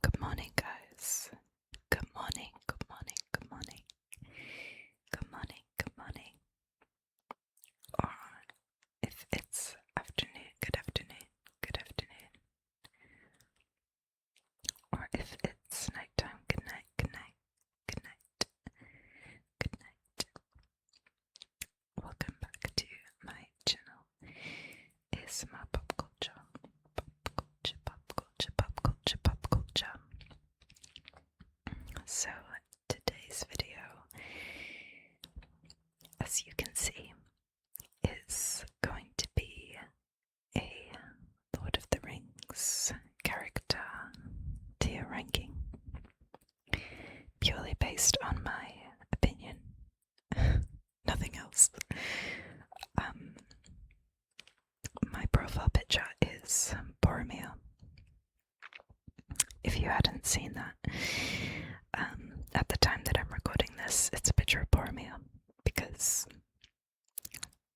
Good morning, guys. Good morning, good morning, good morning. Good morning, good morning. Or if it's afternoon, good afternoon, good afternoon. Or if it's nighttime, good night, good night, good night, good night. Welcome back to my channel. It's my pop culture, pop culture, pop culture, pop culture, pop culture. So today's video, as you can see, is going to be a Lord of the Rings character tier ranking, purely based on my opinion, nothing else. My profile picture is Boromir. If you hadn't seen that, at the time that I'm recording this, it's a picture of Boromir because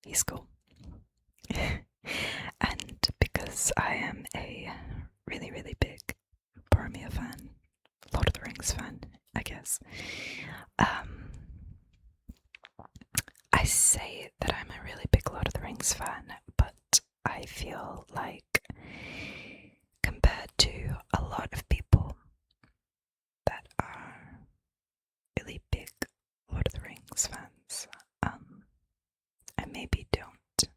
he's cool. And because I am a really, really big Boromir fan, Lord of the Rings fan, I guess. I say that I'm a really big Lord of the Rings fan, but I feel like compared to a lot of people that are really big Lord of the Rings fans, I maybe don't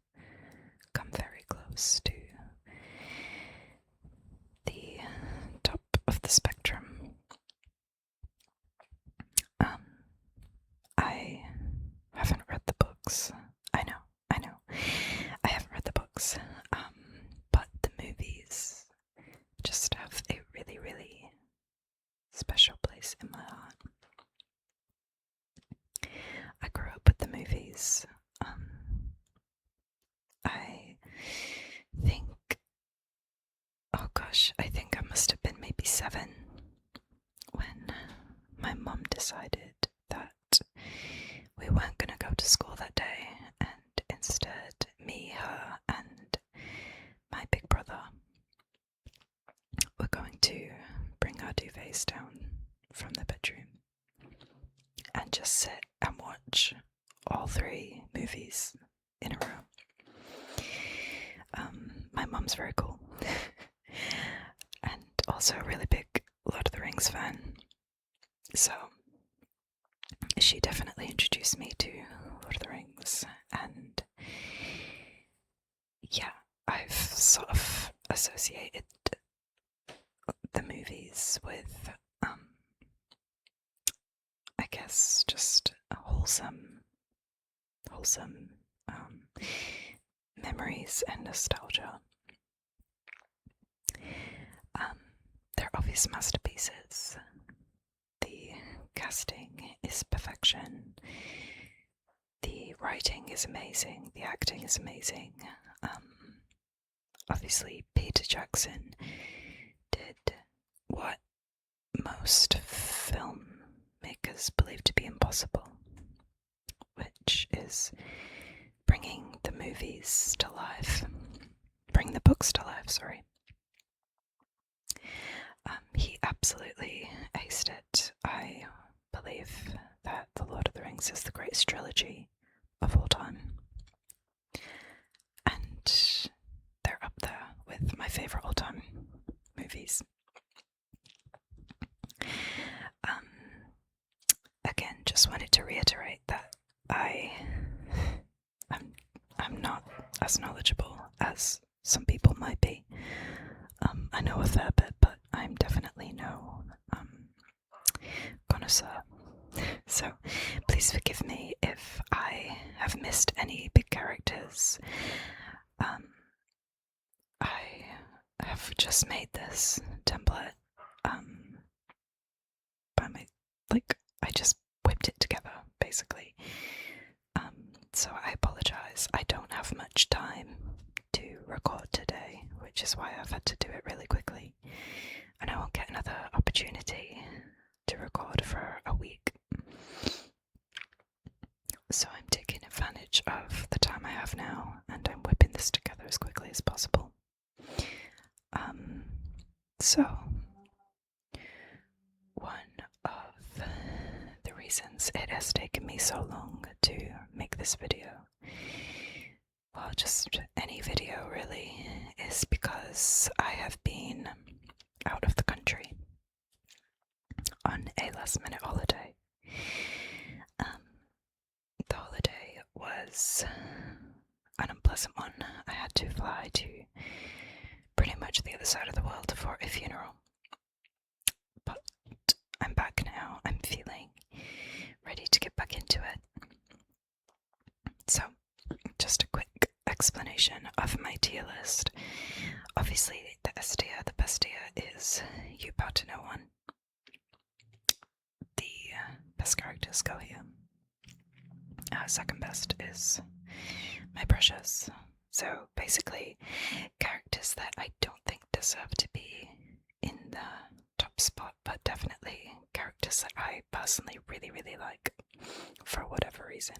come very close to the top of the spectrum. I haven't read the books. I know. I haven't read the books, but the movies just have a really, really special place in my heart. I grew up with the movies. I think, I think I must have been maybe 7 when my mum decided that we weren't going to go to school that day, and instead me, her, and my big brother were going to bring our duvets down from the bedroom and just sit and watch all 3 movies in a row. My mum's very cool and also a really big Lord of the Rings fan, so she definitely introduced me to Lord of the Rings, and yeah, I've sort of associated the movies with, I guess, just a wholesome memories and nostalgia. They're obvious masterpieces. The casting is perfection. The writing is amazing. The acting is amazing. Obviously, Peter Jackson did what most filmmakers believe to be impossible, which is bringing the movies to life. Bring the books to life, sorry. He absolutely aced it. I believe that The Lord of the Rings is the greatest trilogy of all time. And they're up there with my favourite all-time movies. Again, just wanted to reiterate that I'm not as knowledgeable as some people might be. I know a fair bit, but I'm definitely no connoisseur. So please forgive me if I have missed any big characters. I have just made this template I just whipped it together, basically. So I apologize. I don't have much time to record today, which is why I've had to do it really quickly. And I won't get another opportunity to record for a week. So I'm taking advantage of the time I have now, and I'm whipping this together as quickly as possible. So reasons it has taken me so long to make this video, well, just any video really, is because I have been out of the country on a last minute holiday. The holiday was an unpleasant one. I had to fly to pretty much the other side of the world for a funeral. But I'm back now. I'm feeling ready to get back into it. So, just a quick explanation of my tier list. Obviously, the S tier, the best tier is You Bow to No One. The best characters go here. Second best is My Precious. So basically, characters that I don't think deserve to be in the top spot, but definitely characters that I personally really, really like for whatever reason.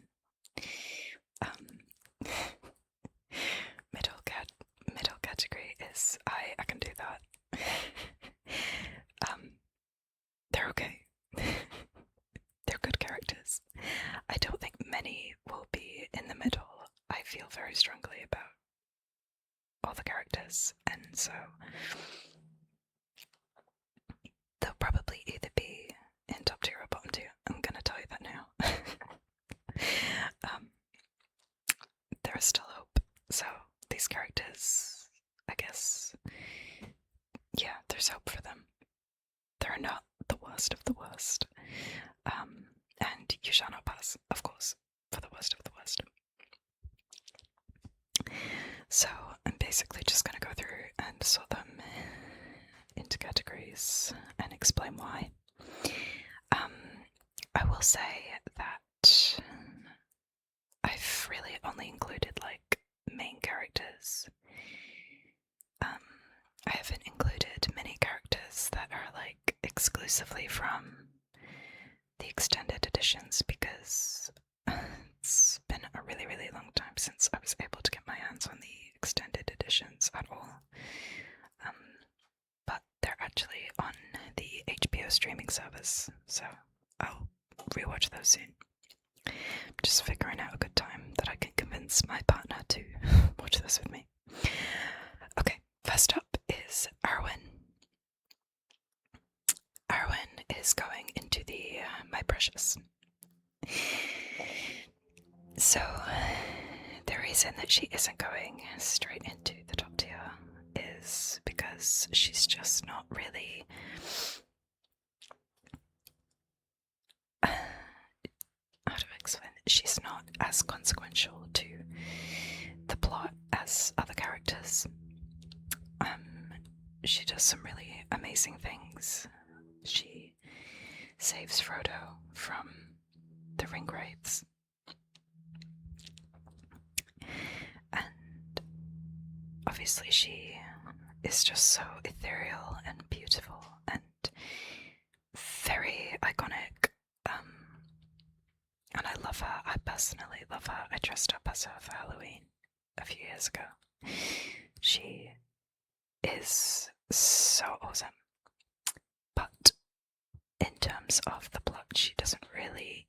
Middle category is I can do that. They're okay. They're good characters. I don't think many will be in the middle. I feel very strongly about all the characters, and so they'll probably either be in top tier or bottom tier. I'm gonna tell you that now. There is still hope. So these characters, I guess, yeah, there's hope for them. They're not the worst of the worst. And you shall not pass, of course, for the worst of the worst. So I'm basically just going to go through and sort them into categories and explain why. I will say that I've really only included like main characters. I haven't included many characters that are like exclusively from the extended editions because it's been a really, really long time since I was able to get my hands on the extended editions at all. But they're actually on the HBO streaming service, so I'll rewatch those soon. I'm just figuring out a good time that I can convince my partner to watch this with me. Okay, first up is Arwen. Arwen is going into the My Precious. So, the reason that she isn't going straight into the top tier is because she's just not really how do I explain it? She's not as consequential to the plot as other characters. She does some really amazing things. She saves Frodo from the Ringwraiths. And obviously she is just so ethereal and beautiful and very iconic. And I love her. I personally love her. I dressed up as her for Halloween a few years ago. She is so awesome. But in terms of the plot, she doesn't really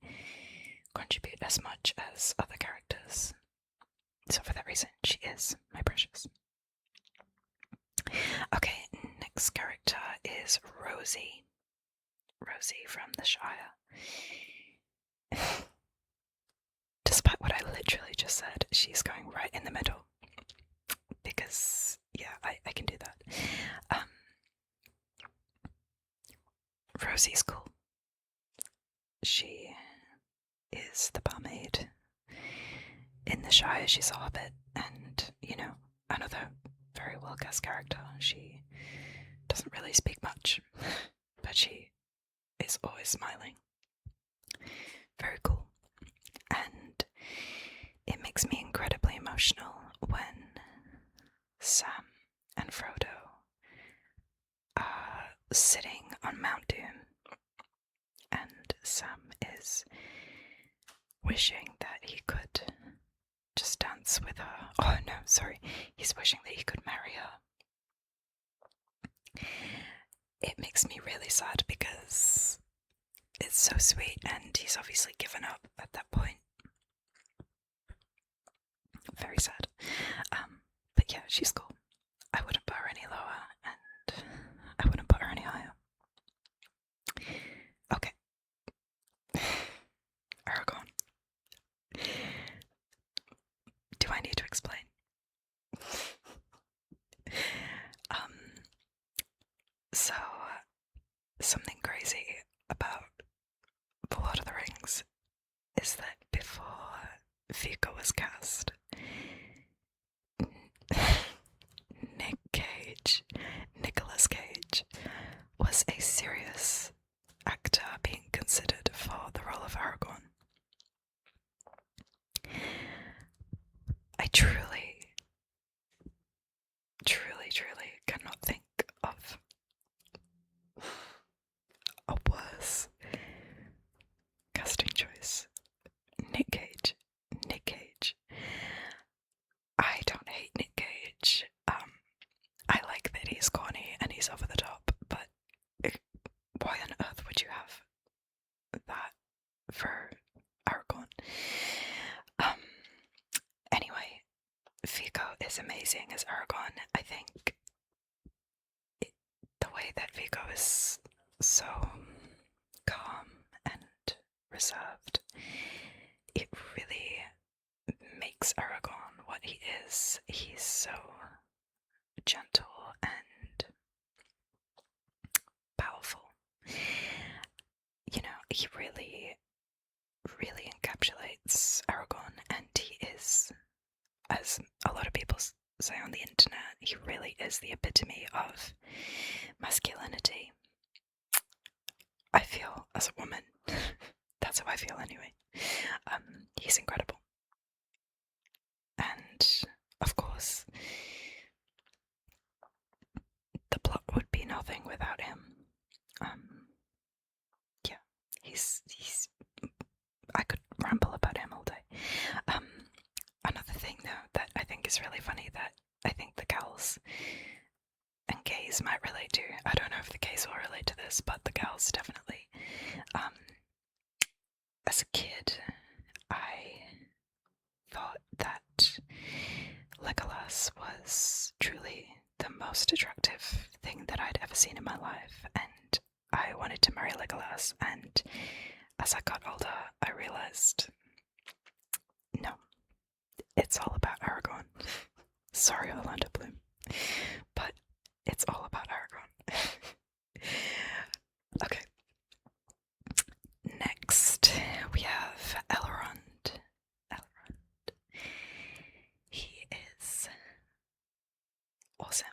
contribute as much as other characters. So for that reason, she is My Precious. Okay, next character is Rosie. Rosie from the Shire. Despite what I literally just said, she's going right in the middle. Because, yeah, I can do that. Rosie's cool. She is the barmaid. In the Shire, she's a hobbit, and, you know, another very well-cast character. She doesn't really speak much, but she is always smiling. Very cool. And it makes me incredibly emotional when Sam and Frodo are sitting on Mount Doom, and Sam is wishing that he could just dance with her. Oh no, sorry. He's wishing that he could marry her. It makes me really sad because it's so sweet, and he's obviously given up at that point. Very sad. But yeah, she's cool. I wouldn't put her any lower, and I wouldn't put her any higher. Okay. Aragorn. Do I need to explain? So, something crazy about The Lord of the Rings is that before Viggo was cast, Nicolas Cage, was a serious actor being considered for the role of Aragorn. I truly cannot think of a worse casting choice. Nick Cage. I don't hate Nick Cage. I like that he's corny and he's over the top, but why on earth would you have that for Aragorn? Anyway, Viggo is amazing as Aragorn. I think the way that Viggo is so calm and reserved, it really makes Aragorn what he is. He's so gentle and powerful. You know, he really encapsulates Aragorn, and he is, as a lot of people say on the internet, he really is the epitome of masculinity. I feel as a woman. That's how I feel anyway. He's incredible. And, of course, the plot would be nothing without him. Yeah, he's I could ramble about him all day. Another thing, though, that I think is really funny that I think the gals and gays might relate to. I don't know if the gays will relate to this, but the gals definitely. As a kid, I thought that Legolas was truly the most attractive thing that I'd ever seen in my life, and I wanted to marry Legolas, and as I got older, I realized, no, it's all about Aragorn. Sorry, Orlando Bloom, but it's all about Aragorn. Okay. Next, we have Elrond. He is awesome.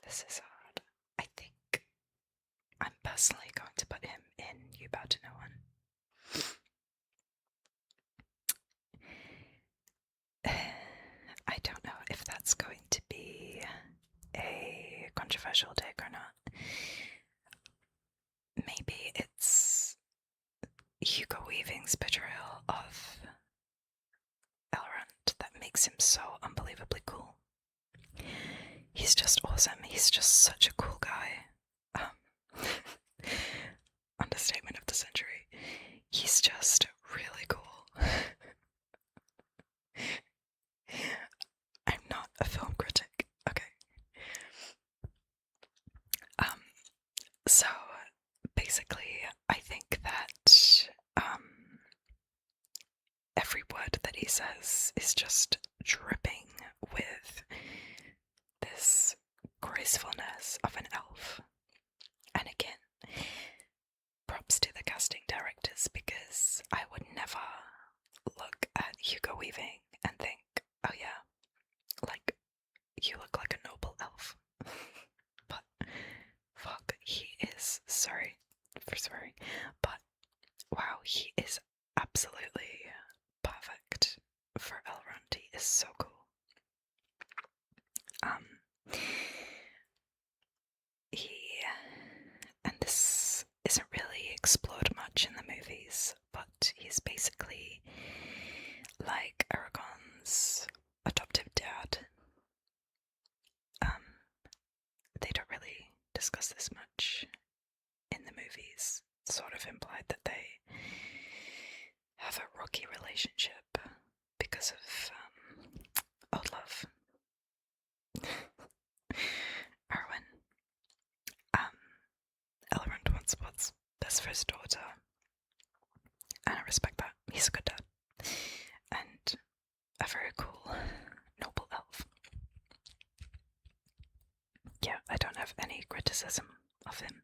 This is hard. I think I'm personally going to put him in You Bow to No One. I don't know if that's going to be a controversial take or not. Maybe it's Hugo Weaving's portrayal of Elrond that makes him so unbelievably cool. He's just awesome. He's just such a cool guy. Understatement of the century. He's just really cool. I'm not a film critic, okay? So basically, I think that every word that he says is just dripping with this gracefulness of an elf. And again, props to the casting directors, because I would never look at Hugo Weaving and think, oh yeah, like, you look like a noble elf. But fuck, he is, sorry for swearing, but wow, he is absolutely perfect for Elrond. He is so cool. And this isn't really explored much in the movies, but he's basically like Aragorn's adoptive dad. They don't really discuss this much in the movies. It's sort of implied that they have a rocky relationship because of old love. Arwen. Elrond once was best for his daughter, and I respect that. He's a good dad. And a very cool, noble elf. Yeah, I don't have any criticism of him.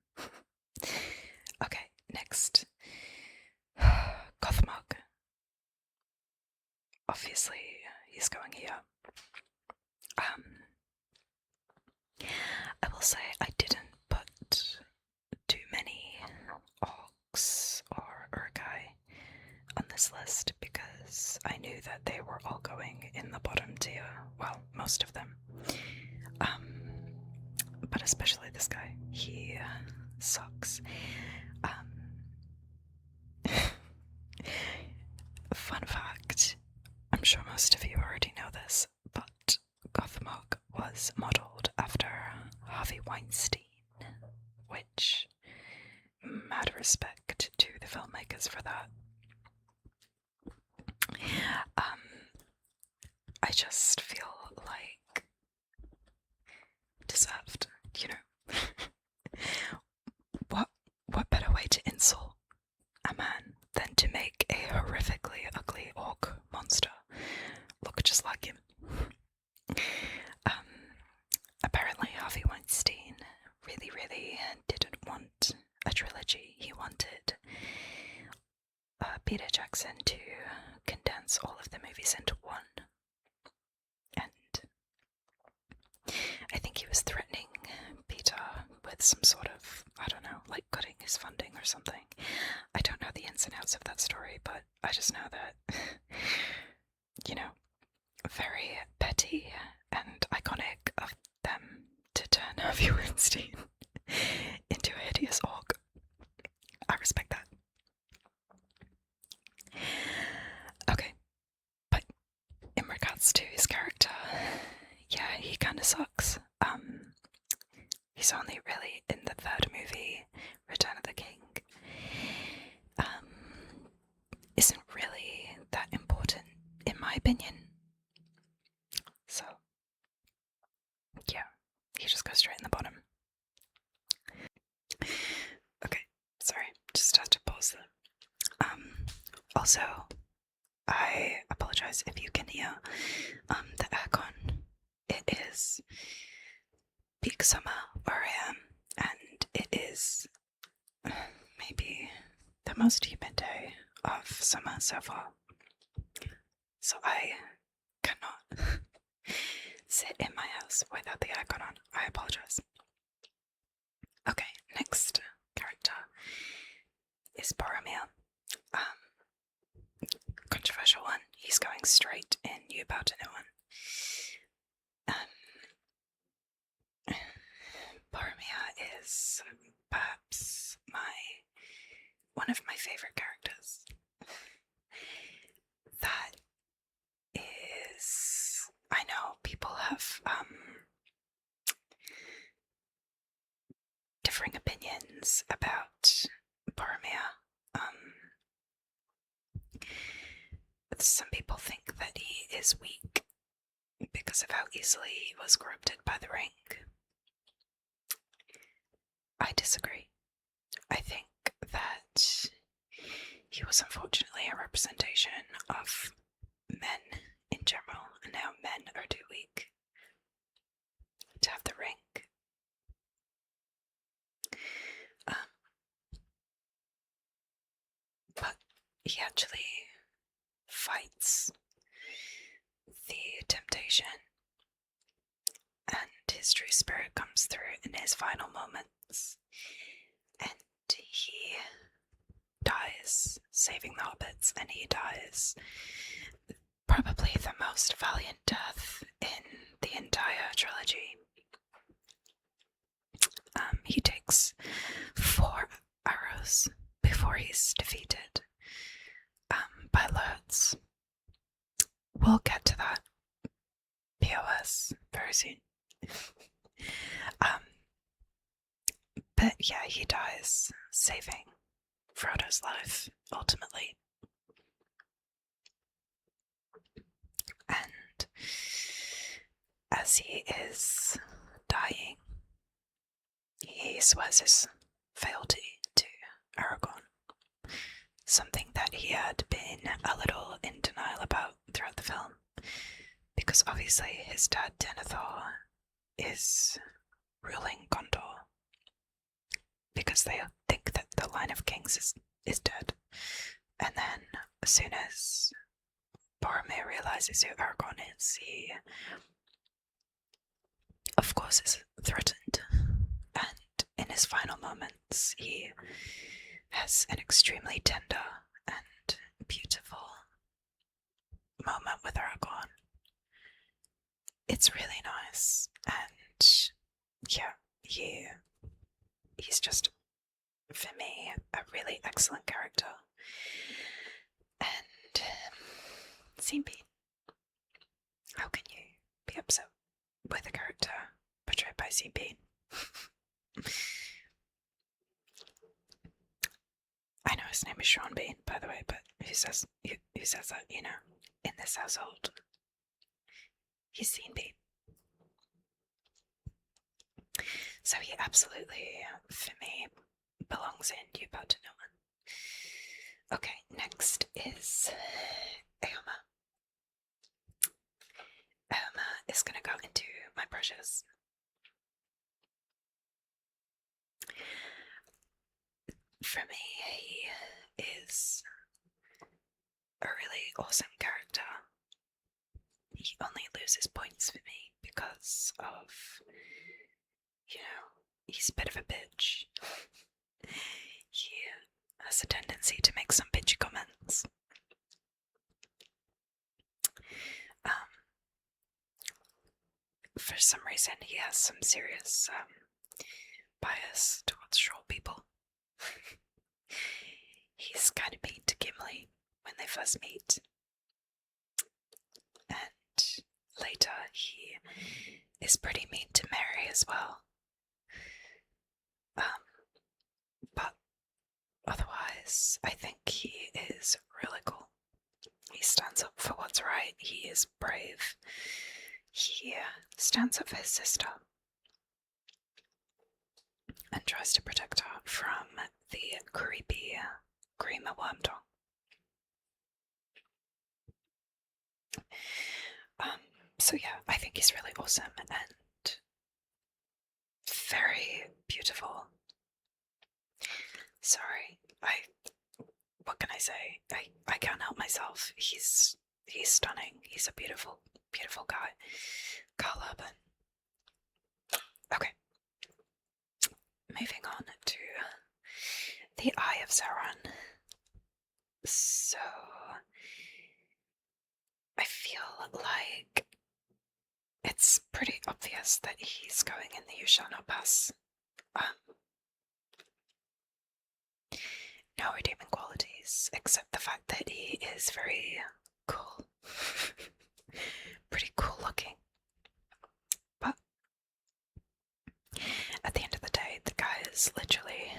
Okay, next. Gothmog. Obviously, he's going here. I will say I didn't put too many orcs or urgai on this list because I knew that they were all going in the bottom tier. Well, most of them. But especially this guy. He sucks. Fun fact, I'm sure most of you already know this, but Gothmog was modelled after Harvey Weinstein, which, mad respect to the filmmakers for that. I just feel like deserved, you know. What better way to insult a man than to make a horrifically ugly orc monster look just like him? Apparently Harvey Weinstein really didn't want a trilogy. He wanted Peter Jackson to condense all of the movies into one. And I think he was threatening Peter with some sort of, I don't know, like cutting his funding or something. I don't know the ins and outs of that story, but I just know that, you know, very petty and iconic of them to turn Harvey Weinstein into a hideous orc. I respect that. Okay, but in regards to his character, yeah, he kind of sucks. He's only really in the third movie, Return of the King. Isn't really that important, in my opinion. So, yeah, he just goes straight in the bottom. Okay, sorry, just have to pause there. Also, I apologize if you can hear the aircon. It is peak summer where I am, and it is maybe the most humid day of summer so far. So I cannot sit in my house without the aircon on. I apologize. Okay, next character is Boromir. Controversial one. He's going straight in. You about to know one. Boromir is perhaps one of my favorite characters. That is, I know people have differing opinions about Boromir. Some people think that he is weak because of how easily he was corrupted by the ring. I disagree. I think that he was unfortunately a representation of men in general, and how men are too weak to have the ring. But he actually fights the temptation, and his true spirit comes through in his final moments, and he dies saving the hobbits, and he dies probably the most valiant death in the entire trilogy. He takes 4 arrows before he's defeated by Lurtz. We'll get to that POS very soon. But yeah, he dies, saving Frodo's life, ultimately. And as he is dying, he swears his fealty to Aragorn, something that he had been a little in denial about throughout the film, because obviously his dad Denethor is ruling Gondor, because they think that the line of kings is dead. And then as soon as Boromir realizes who Aragorn is, he of course is threatened, and in his final moments he has an extremely tender and beautiful moment with Aragorn. It's really nice, and yeah, he's just, for me, a really excellent character. And Sean Bean, how can you be upset with a character portrayed by Sean Bean? I know his name is Sean Bean, by the way, but who says that, you know, in this household? He's Sean Bean. So he absolutely, for me, belongs in You About to Know One. Okay, next is Eoma. Eoma is going to go into my brushes. For me, he is a really awesome character. He only loses points for me because of, you know, he's a bit of a bitch. He has a tendency to make some bitchy comments. For some reason, he has some serious bias towards short people. He's kind of mean to Gimli when they first meet, and later he is pretty mean to Merry as well. But otherwise, I think he is really cool. He stands up for what's right. He is brave. He stands up for his sister and tries to protect her from the creepy Grima Wormtongue. So yeah, I think he's really awesome and very beautiful. Sorry, what can I say? I can't help myself. He's stunning. He's a beautiful, beautiful guy. Carl Urban. Okay. Moving on to the Eye of Sauron. So I feel like it's pretty obvious that he's going in the You Shall Not Pass. No redeeming qualities, except the fact that he is very cool. Pretty cool looking. But at the end of the day, the guy is literally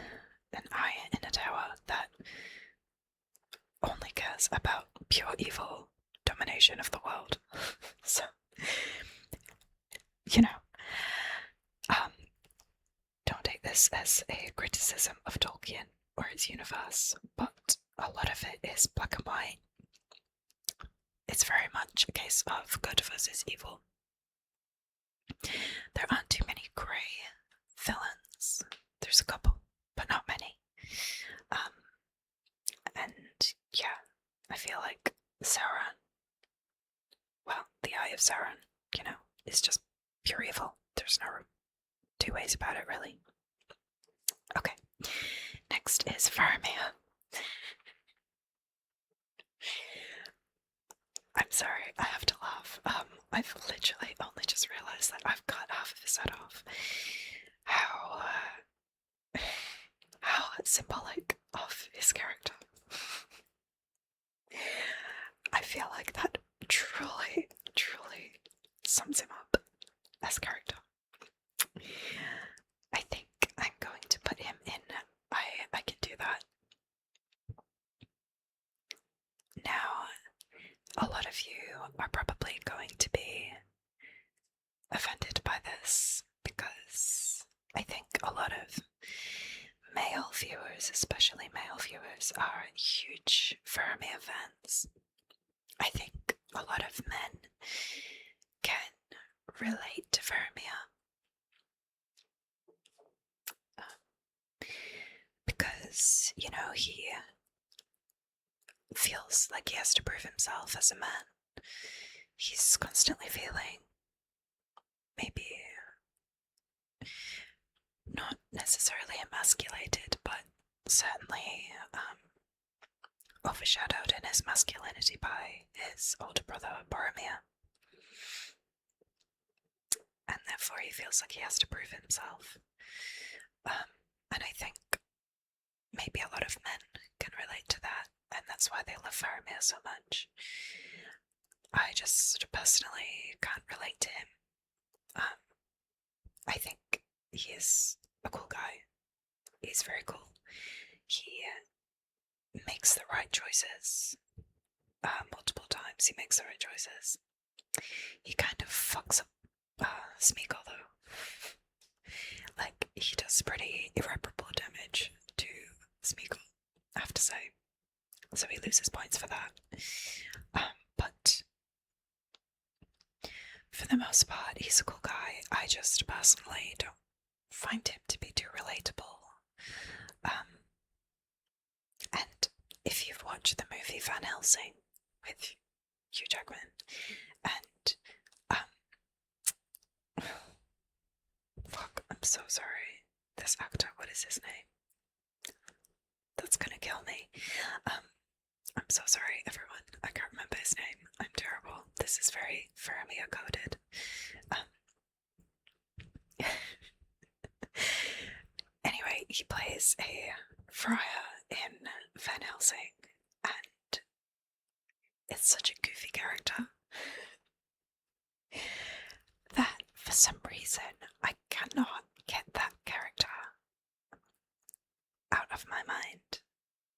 an eye in a tower that only cares about pure evil domination of the world. So, you know, don't take this as a criticism of Tolkien or his universe, but a lot of it is black and white. It's very much a case of good versus evil. There aren't too many grey villains. There's a couple, but not many. And yeah, I feel like Sauron, well, the Eye of Sauron, you know, is just pure evil. There's no two ways about it, really. Okay, next is Faramir. I'm sorry, I have to laugh. I've literally only just realised that I've cut half of his head off. How symbolic of his character. I feel like that truly, truly sums him up as character. I think I'm going to put a lot of you are probably going to be offended by this because I think a lot of male viewers, especially male viewers, are huge Faramir fans. I think a lot of men can relate to Faramir because, you know, he feels like he has to prove himself as a man. He's constantly feeling maybe not necessarily emasculated, but certainly overshadowed in his masculinity by his older brother Boromir. And therefore he feels like he has to prove himself. And I think maybe a lot of men can relate to that, and that's why they love Faramir so much. I just personally can't relate to him. I think he is a cool guy. He's very cool. He makes the right choices. Multiple times he makes the right choices. He kind of fucks up Smeagol though. Like, he does pretty irreparable damage to Smeagol, I have to say. So he loses points for that. But for the most part, he's a cool guy. I just personally don't find him to be too relatable. And if you've watched the movie Van Helsing with Hugh Jackman and fuck, I'm so sorry. This actor, what is his name? That's gonna kill me. I'm so sorry, everyone. I can't remember his name. I'm terrible. This is very Faramir coded. Anyway, he plays a friar in Van Helsing, and it's such a goofy character that for some reason I cannot get that character out of my mind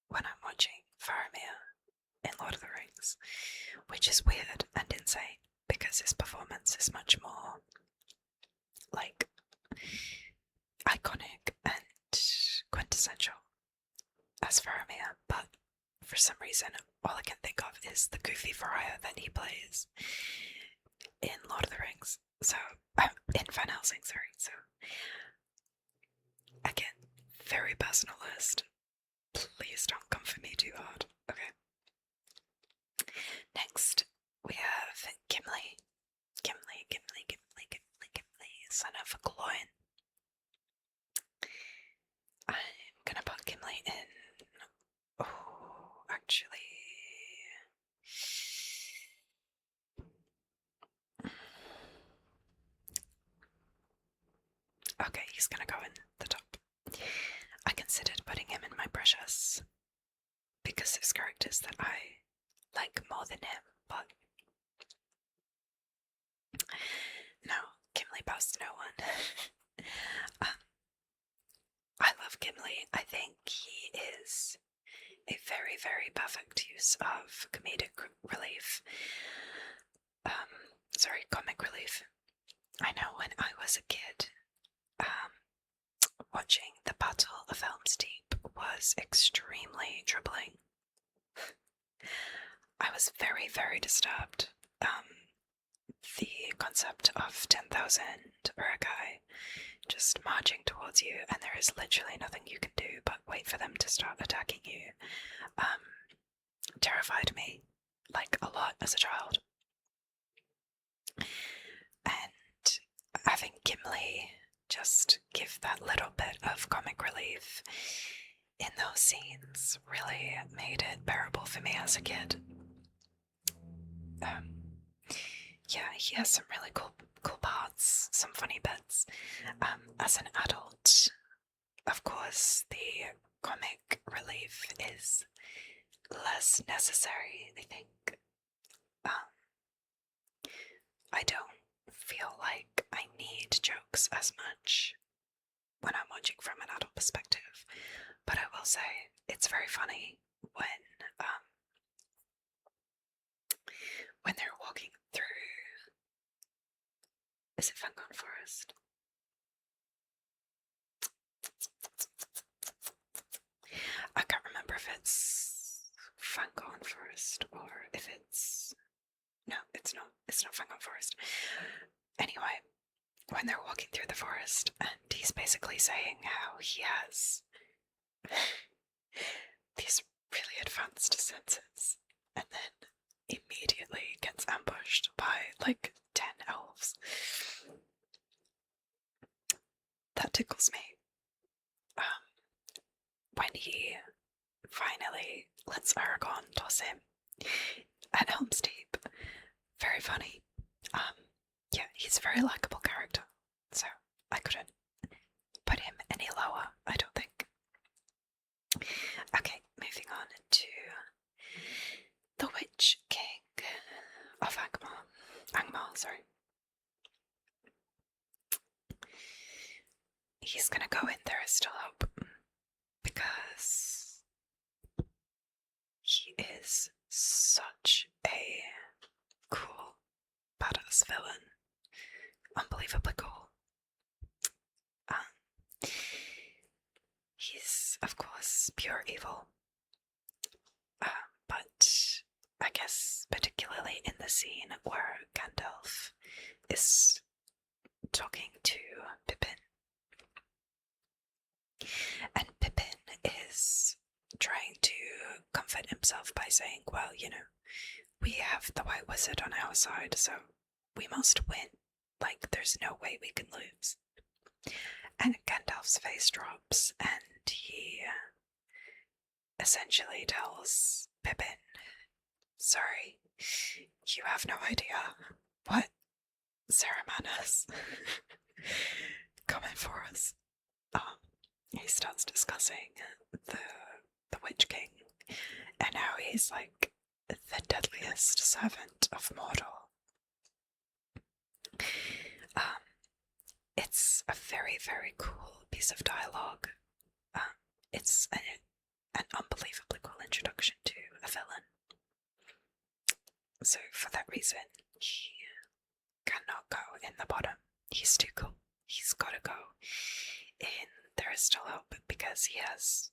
when I'm watching Faramir in Lord of the Rings, which is weird and insane because his performance is much more like iconic and quintessential as Faramir, but for some reason all I can think of is the goofy friar that he plays in Lord of the Rings. So, in Van Helsing, sorry. So, again, very personal list. Please don't come for me too hard. Okay. Next, we have Gimli. Gimli, son of Gloin. I'm gonna put Gimli in. Oh, actually. Okay, he's gonna go in the top. I considered putting him in my precious because there's characters that I like more than him, but no, Gimli bows to no one. I love Gimli. I think he is a very, very perfect use of comedic relief. Comic relief. I know when I was a kid, watching the Battle of Helm's Deep was extremely troubling. I was very, very disturbed. The concept of 10,000 Uruk-hai just marching towards you, and there is literally nothing you can do but wait for them to start attacking you, terrified me, like, a lot as a child. And having Gimli just give that little bit of comic relief in those scenes really made it bearable for me as a kid. Yeah, he has some really cool parts, some funny bits. As an adult, of course, the comic relief is less necessary, I think. I don't feel like I need jokes as much when I'm watching from an adult perspective, but I will say it's very funny when when they're walking through, is it Fangorn Forest? I can't remember if it's Fangorn Forest or if it's... No, it's not. It's not Fangorn Forest. Anyway, when they're walking through the forest, and he's basically saying how he has these really advanced senses, and then immediately gets ambushed by like 10 elves. That tickles me. When he finally lets Aragorn toss him at Helm's Deep, very funny. Yeah, he's a very likable character, so I couldn't put him any lower, I don't think. Okay, moving on to the Witch King of Angmar, sorry. He's gonna go in There Is Still Hope, because he is such a cool, badass villain. Unbelievably cool. He's, of course, pure evil. But I guess particularly in the scene where Gandalf is talking to Pippin, and Pippin is trying to comfort himself by saying, well, you know, we have the White Wizard on our side, so we must win. Like, there's no way we can lose. And Gandalf's face drops, and he essentially tells Pippin, sorry, you have no idea what Saruman is coming for us. He starts discussing the Witch King, and how he's like the deadliest servant of Mordor. It's a very, very cool piece of dialogue. It's an unbelievably cool introduction to a villain. So for that reason, he cannot go in the bottom. He's too cool. He's gotta go in There Is Still Hope, because he has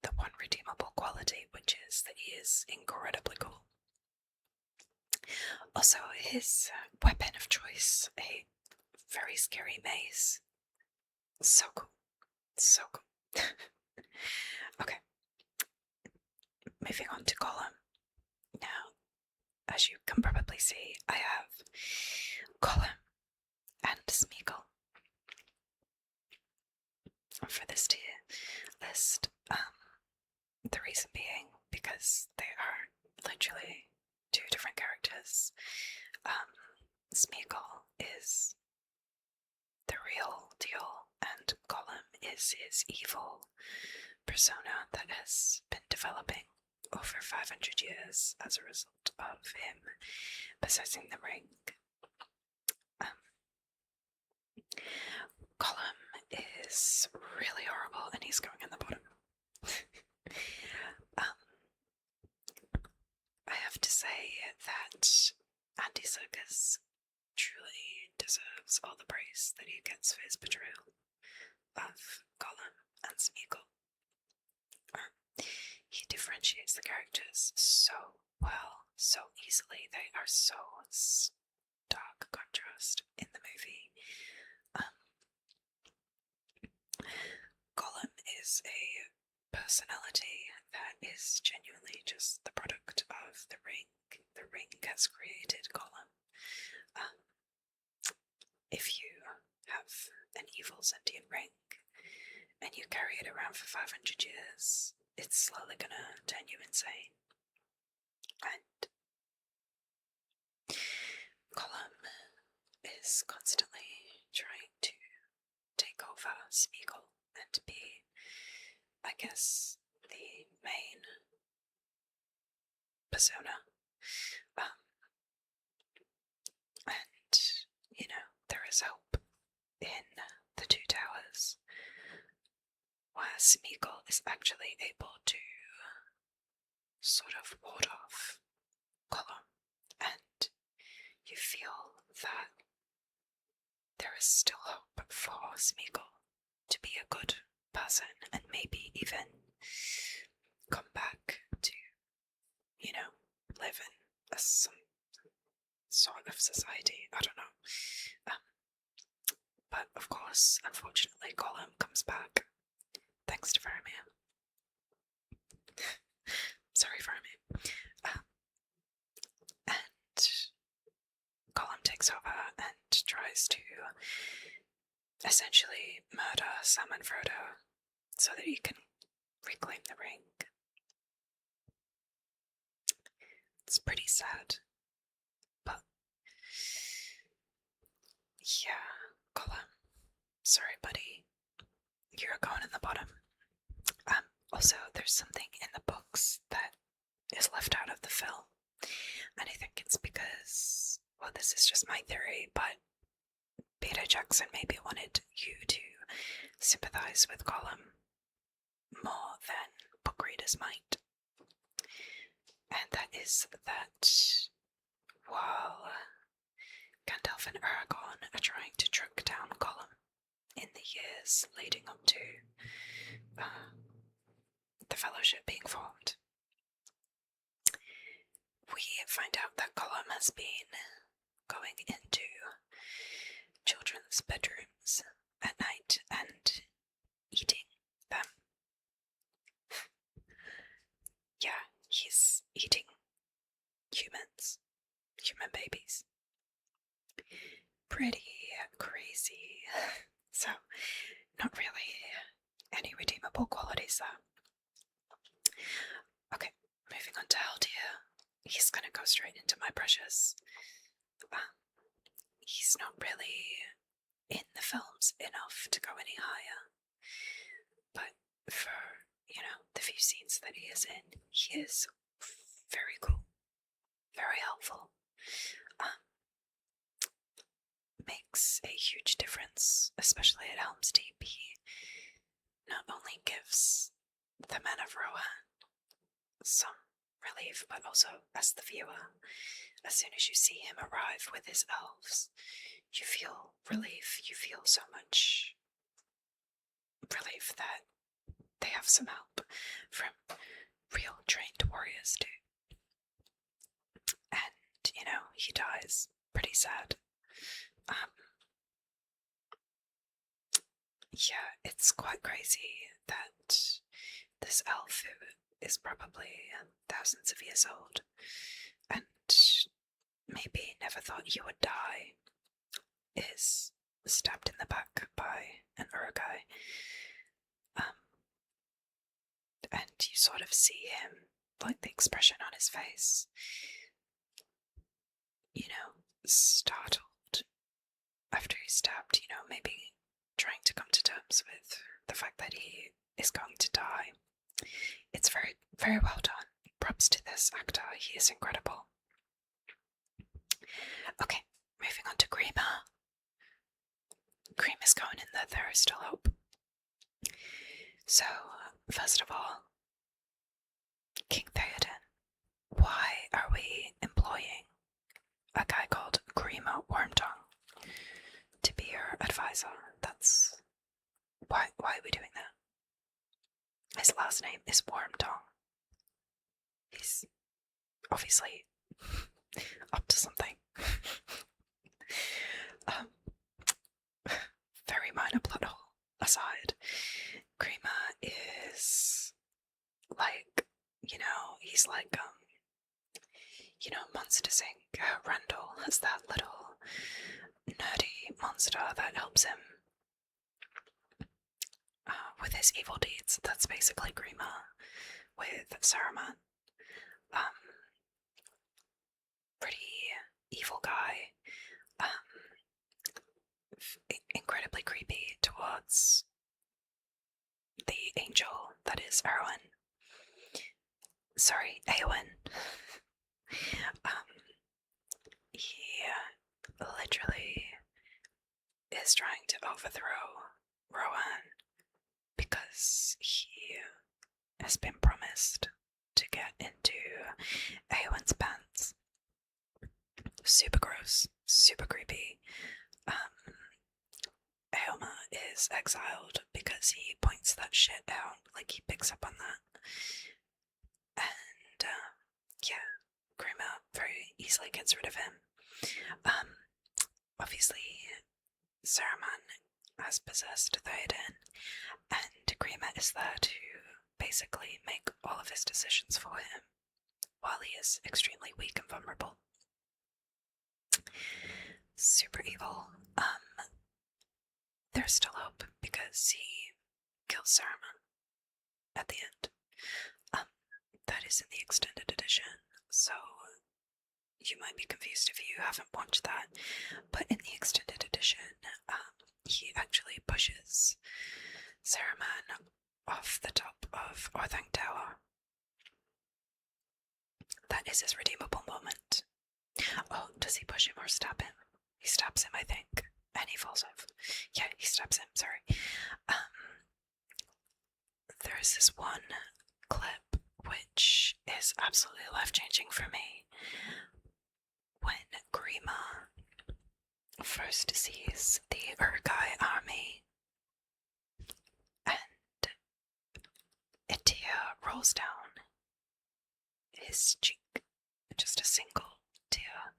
the one redeemable quality, which is that he is incredibly cool. Also, his weapon of choice, a very scary mace. So cool. So cool. Okay. Moving on to Gollum. Now, as you can probably see, I have Gollum and Smeagol for this tier list. The reason being because they are literally two different characters. Smeagol is the real deal, and Gollum is his evil persona that has been developing over 500 years as a result of him possessing the ring. Gollum is really horrible, and he's going in the bottom. I have to say that Andy Serkis truly deserves all the praise that he gets for his portrayal of Gollum and Smeagol. He differentiates the characters so well, so easily. They are so stark contrast in the movie. Gollum is a personality that is genuinely just the product of the ring. The ring has created Gollum. If you have an evil sentient ring and you carry it around for 500 years, it's slowly gonna turn you insane. And Gollum is constantly trying to take over Smeagol and be, I guess, the main persona. And, you know, there is hope in the Two Towers, where Smeagol is actually able to sort of ward off Gollum you feel that there is still hope for Smeagol to be a good person and maybe even come back to, you know, live in some sort of society. I don't know. But of course, unfortunately, Gollum comes back. Thanks to Faramir. Sorry, Faramir. And Gollum takes over and tries to essentially murder Sam and Frodo so that he can reclaim the ring. It's pretty sad. But yeah, Gollum, sorry buddy, you're going in the bottom. Also, there's something in the books that is left out of the film, and I think it's because, well, this is just my theory, but Peter Jackson maybe wanted you to sympathize with Gollum more than book readers might. And that is that while Gandalf and Aragorn are trying to track down Gollum in the years leading up to the Fellowship being formed, we find out that Gollum has been going into children's bedrooms at night and eating them. Yeah, he's eating humans, human babies. Pretty crazy. So, not really any redeemable qualities there. Okay, moving on to Haldir. He's gonna go straight into my precious. He's not really in the films enough to go any higher, but for, you know, the few scenes that he is in, he is very cool, very helpful. Makes a huge difference, especially at Helm's Deep. He not only gives the men of Rohan some relief, but also, as the viewer, as soon as you see him arrive with his elves, you feel relief. You feel so much relief that they have some help from real trained warriors too. And, you know, he dies. Pretty sad. Yeah, it's quite crazy that this elf, who is probably thousands of years old and maybe never thought he would die, is stabbed in the back by an Urugai. And you sort of see him, like the expression on his face, you know, startled after he's stabbed, you know, maybe trying to come to terms with the fact that he is going to die. It's very, very well done. Props to this actor, he is incredible. Okay, moving on to Grima. Cream is going in there is still hope. So, first of all, King Theoden, why are we employing a guy called Grima Wormtongue to be your advisor? That's... Why are we doing that? His last name is Wormtongue. He's obviously up to something. Very minor plot hole aside, Grima is like, you know, he's like, you know, Monsters Inc. Randall has that little nerdy monster that helps him with his evil deeds. That's basically Grima with Saruman. Pretty evil guy. Incredibly creepy towards the angel that is Erwin. Sorry, Eowyn. He literally is trying to overthrow Rohan because he has been promised to get into Eowyn's pants. super gross, super creepy. Aoma is exiled because he points that shit out, like he picks up on that. And yeah, Grima very easily gets rid of him. Obviously, Saruman has possessed Theoden, and Grima is there to basically make all of his decisions for him, while he is extremely weak and vulnerable. Super evil. There's still hope because he kills Saruman at the end. That is in the extended edition, so you might be confused if you haven't watched that. But in the extended edition, he actually pushes Saruman off the top of Orthanc Tower. That is his redeemable moment. Oh, does he push him or stab him? He stabs him, I think, and he falls off. Yeah, he stabs him, sorry. There's this one clip which is absolutely life-changing for me. When Grima first sees the Urgai army and a tear rolls down his cheek, just a single tear,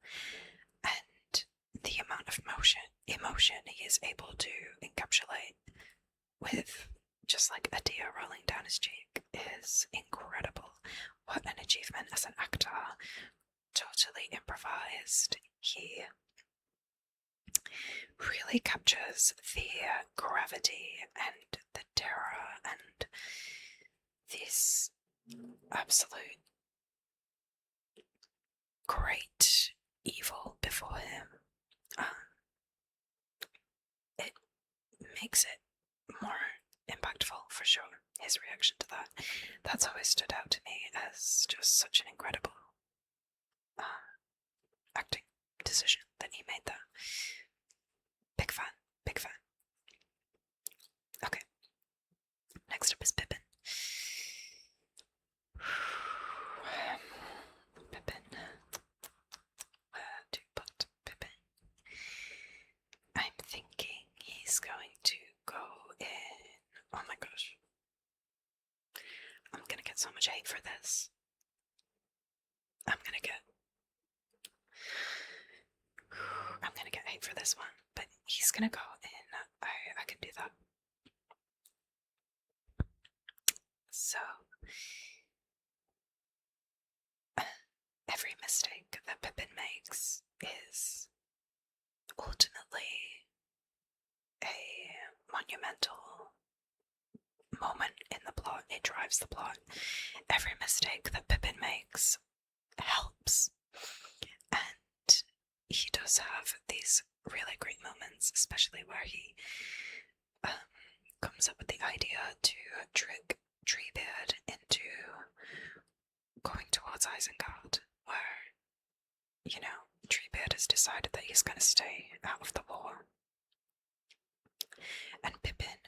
and the amount of emotion he is able to encapsulate with just like a tear rolling down his cheek is incredible. What an achievement as an actor. Totally improvised. He really captures the gravity and the terror and this absolute great evil before him. It makes it more impactful for sure. His reaction to that. That's always stood out to me as just such an incredible acting decision that he made there. Big fan, big fan. Okay. Next up is Pippin. Pippin. Where to put Pippin? I'm thinking he's going to go in. Oh my gosh. I'm gonna get so much hate for this. I'm gonna get hate for this one, but he's gonna go in. I can do that. So, every mistake that Pippin makes is ultimately a monumental moment in the plot. It drives the plot. Every mistake that Pippin makes helps. And he does have these really great moments, especially where he comes up with the idea to trick Treebeard into going towards Isengard, where, you know, Treebeard has decided that he's going to stay out of the war. And Pippin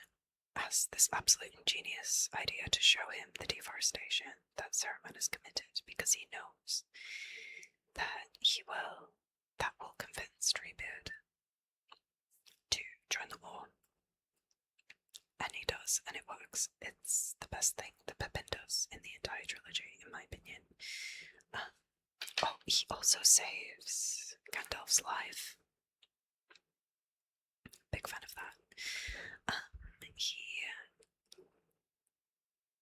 has this absolute ingenious idea to show him the deforestation that Saruman has committed, because he knows that that will convince Treebeard to join the war. And he does, and it works. It's the best thing that Pippin does in the entire trilogy, in my opinion. Oh, he also saves Gandalf's life. Big fan of that. He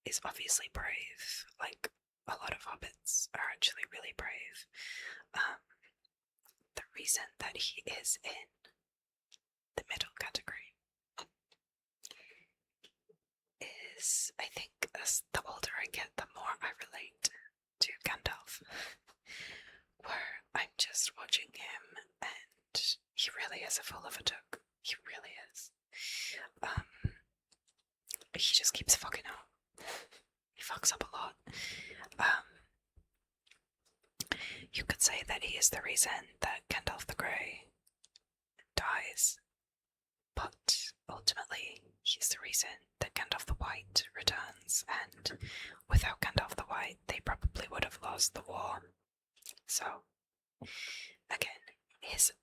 is obviously brave. Like, a lot of hobbits are actually really brave. The reason that he is in the middle category is, I think, as the older I get, the more I relate to Gandalf. Where I'm just watching him and he really is a fool of a took. He really is. He just keeps fucking up. He fucks up a lot. You could say that he is the reason that Gandalf the Grey dies, but ultimately he's the reason that Gandalf the White returns, and without Gandalf the White they probably would have lost the war. So, again, his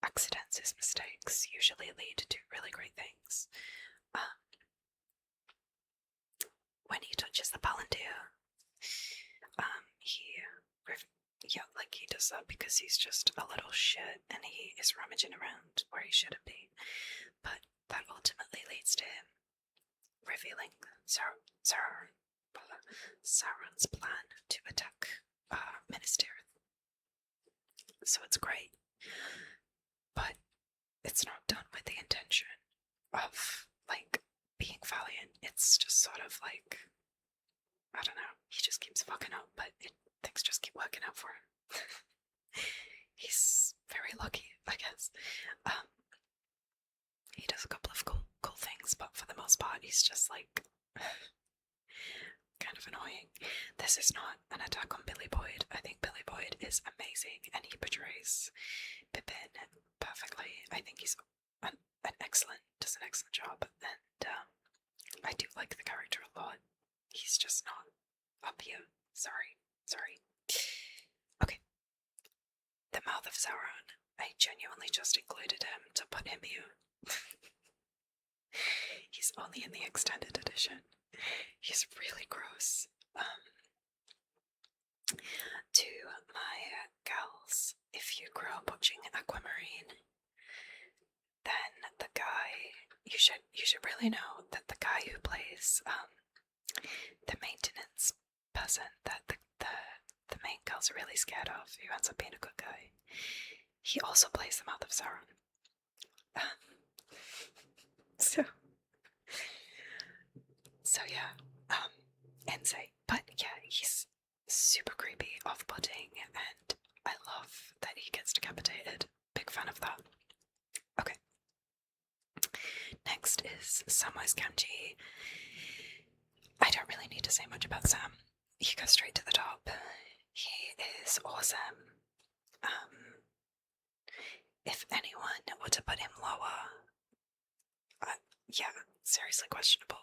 accidents, his mistakes usually lead to really great things. When he touches the Palantir, he does that because he's just a little shit and he is rummaging around where he shouldn't be. But that ultimately leads to him revealing Sauron's plan to attack Minas Tirith. So it's great, but it's not done with the intention of, like, being valiant. It's just sort of like, I don't know, he just keeps fucking up, but things just keep working out for him. He's very lucky, I guess. He does a couple of cool things, but for the most part, he's just like kind of annoying. This is not an attack on Billy Boyd. I think Billy Boyd is amazing, and he portrays Pippin perfectly. I think he's does an excellent job, and I do like the character a lot. He's just not up here. Sorry. Okay. The Mouth of Sauron. I genuinely just included him to put him here. He's only in the extended edition. He's really gross. To my gals, if you grew up watching Aquamarine, then the guy, you should really know that the guy who plays the maintenance person that the main girls are really scared of, who ends up being a good guy, he also plays the Mouth of Sauron. So yeah, insane. But yeah, he's super creepy, off-putting, and I love that he gets decapitated. Big fan of that. Okay. Next is Samwise Gamgee. I don't really need to say much about Sam. He goes straight to the top. He is awesome. If anyone were to put him lower, yeah, seriously questionable.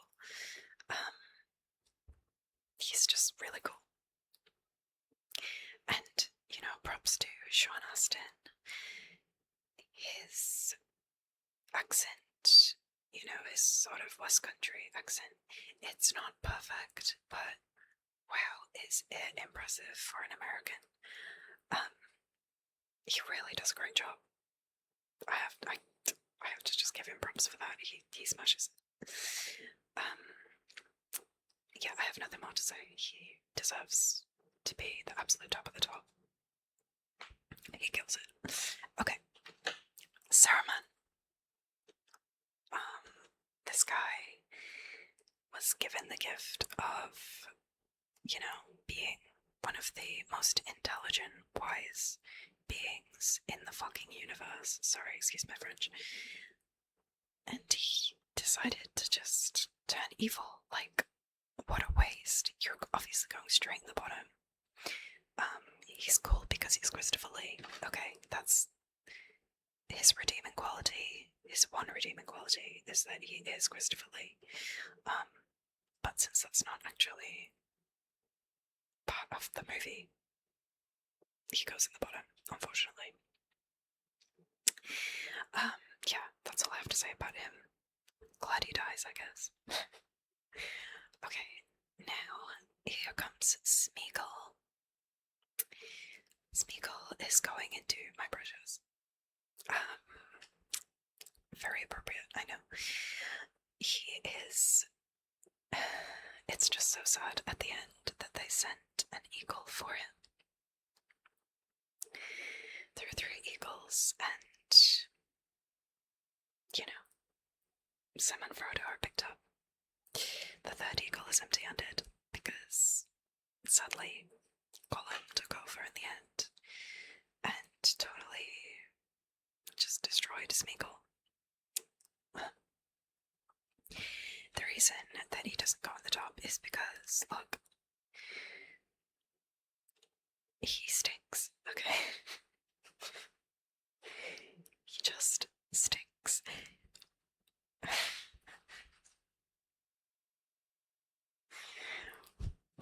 He's just really cool. And, props to Sean Astin. His accent, his sort of West Country accent, it's not perfect, but wow, is it impressive for an American. He really does a great job. I have to just give him props for that. He smashes it. Yeah, I have nothing more to say. He deserves to be the absolute top of the top. He kills it. Okay. Saruman. This guy was given the gift of, being one of the most intelligent, wise beings in the fucking universe. Sorry, excuse my French. And he decided to just turn evil. Like, what a waste. You're obviously going straight in the bottom. He's cool because he's Christopher Lee. Okay, that's his redeeming quality. His one redeeming quality is that he is Christopher Lee. But since that's not actually part of the movie, he goes in the bottom, unfortunately. Yeah, that's all I have to say about him. Glad he dies, I guess. Okay, now here comes Smeagol. Smeagol is going into my brushes. Very appropriate, I know. He is... It's just so sad at the end that they sent an eagle for him. There are 3 eagles, and, Sam and Frodo are picked up. The 3rd eagle is empty-handed, because, sadly, Gollum took over in the end, and totally just destroyed Smeagol. The reason that he doesn't go on the top is because, look, he stinks, okay? He just stinks.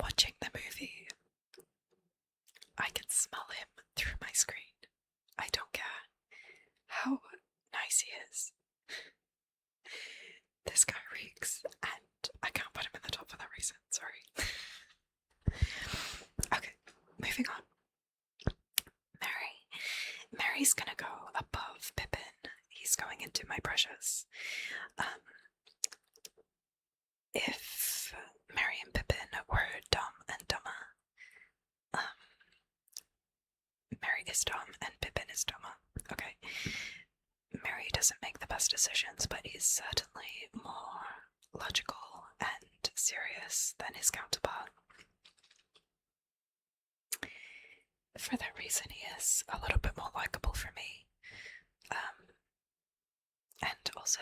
Watching the movie, I can smell him through my screen. I don't care how nice he is. This guy reeks, and I can't put him in the top for that reason, sorry. Okay, moving on. Mary's gonna go above Pippin. He's going into my precious. If Mary and Pippin were dumb and dumber, Mary is dumb and Pippin is dumber. Okay. Mary doesn't make the best decisions, but he's certainly more logical and serious than his counterpart. For that reason, he is a little bit more likable for me. And also,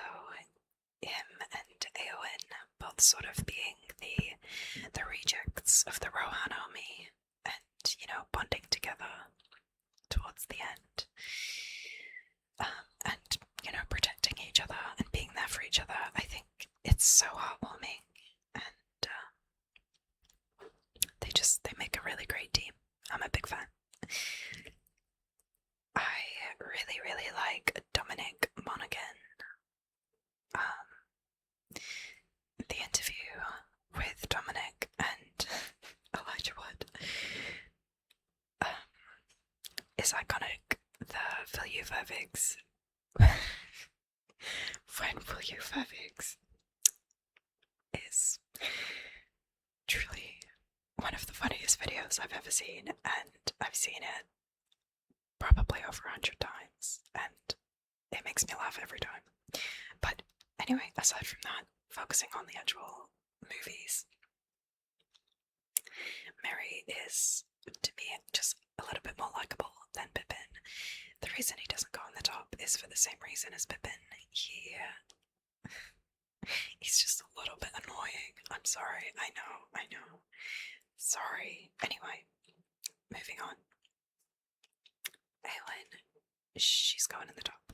him and Eowyn both sort of being the rejects of the Rohan army and, you know, bonding together towards the end. And, you know, protecting each other and being there for each other. I think it's so heartwarming, and they make a really great team. I'm a big fan. I really, really like Dominic Monaghan. The interview with Dominic and Elijah Wood is iconic. The Will You Vervix. When Will You Vervix is truly one of the funniest videos I've ever seen, and I've seen it probably over 100 times, and it makes me laugh every time. But anyway, aside from that, focusing on the actual movies, Mary is, to me, just a little bit more likable than Pippin. The reason he doesn't go on the top is for the same reason as Pippin. He's just a little bit annoying. I'm sorry. I know. Sorry. Anyway, moving on. Eowyn, she's going in the top.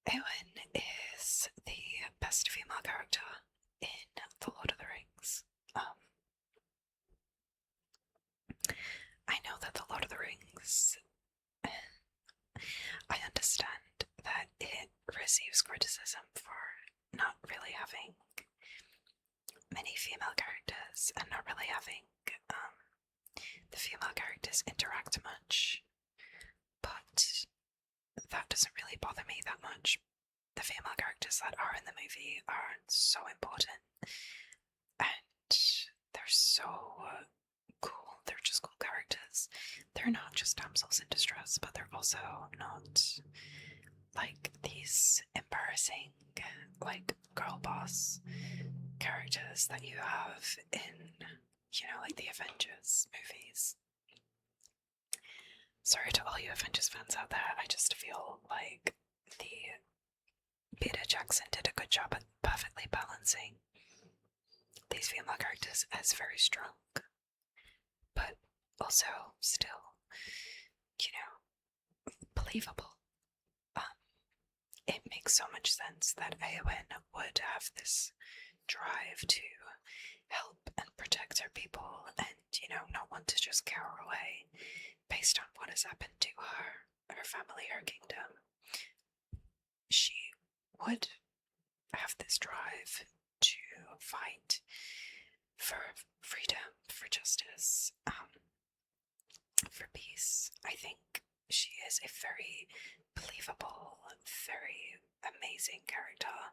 Eowyn is the best female character in The Lord of the Rings. I know that The Lord of the Rings, I understand that it receives criticism for not really having many female characters and not really having the female characters interact much, but that doesn't really bother me that much. The female characters that are in the movie are so important, and they're so cool. They're just cool characters. They're not just damsels in distress, but they're also not like these embarrassing, like, girl boss characters that you have in, you know, like the Avengers movies. Sorry to all you Avengers fans out there, I just feel like Peter Jackson did a good job at perfectly balancing these female characters as very strong, but also still, you know, believable. It makes so much sense that Eowyn would have this drive to help and protect her people and, you know, not want to just cower away based on what has happened to her family, her kingdom. She would have this drive to fight for freedom, for justice, for peace. I think she is a very believable, very amazing character.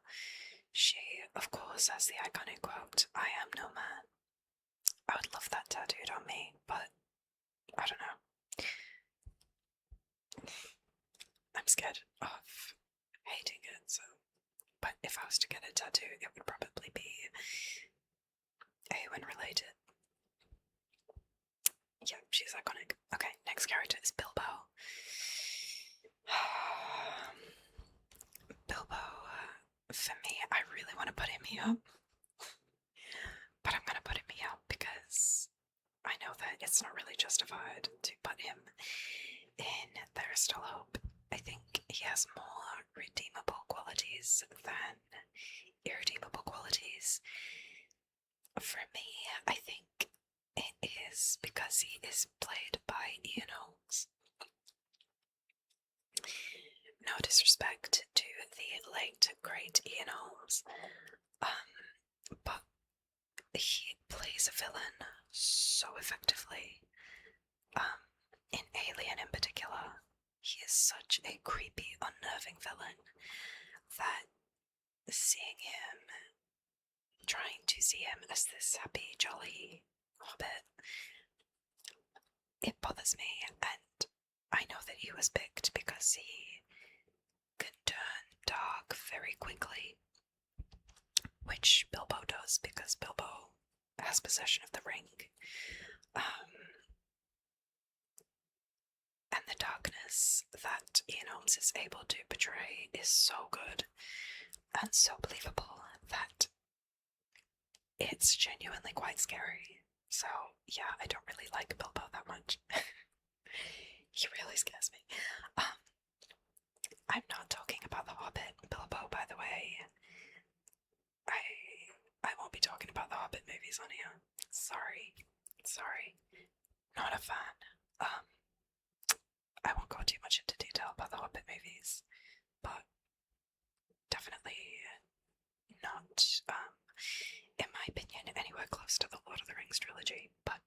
She, of course, has the iconic quote, "I am no man." I would love that tattooed on me, but I don't know. I'm scared of hating it, so. But if I was to get a tattoo, it would probably be Eowyn related. Yeah, she's iconic. Okay, next character is Bilbo. Bilbo, for me, I really want to put him here, but I'm going to put him here because I know that it's not really justified to put him in There Is Still Hope. I think he has more redeemable qualities than irredeemable qualities. For me, I think it is because he is played by Ian Holmes. No disrespect to the late, great Ian Holmes, but he plays a villain so effectively. In Alien in particular, he is such a creepy, unnerving villain that seeing him, trying to see him as this happy, jolly hobbit, it bothers me, and I know that he was picked because he can turn dark very quickly, which Bilbo does because Bilbo has possession of the ring. And the darkness that Ian Holmes is able to portray is so good and so believable that it's genuinely quite scary. So, yeah, I don't really like Bilbo that much. He really scares me. I'm not talking about The Hobbit. Bilbo, by the way. I won't be talking about the Hobbit movies on here. Sorry. Not a fan. I won't go too much into detail about the Hobbit movies, but definitely not, in my opinion, anywhere close to the Lord of the Rings trilogy. But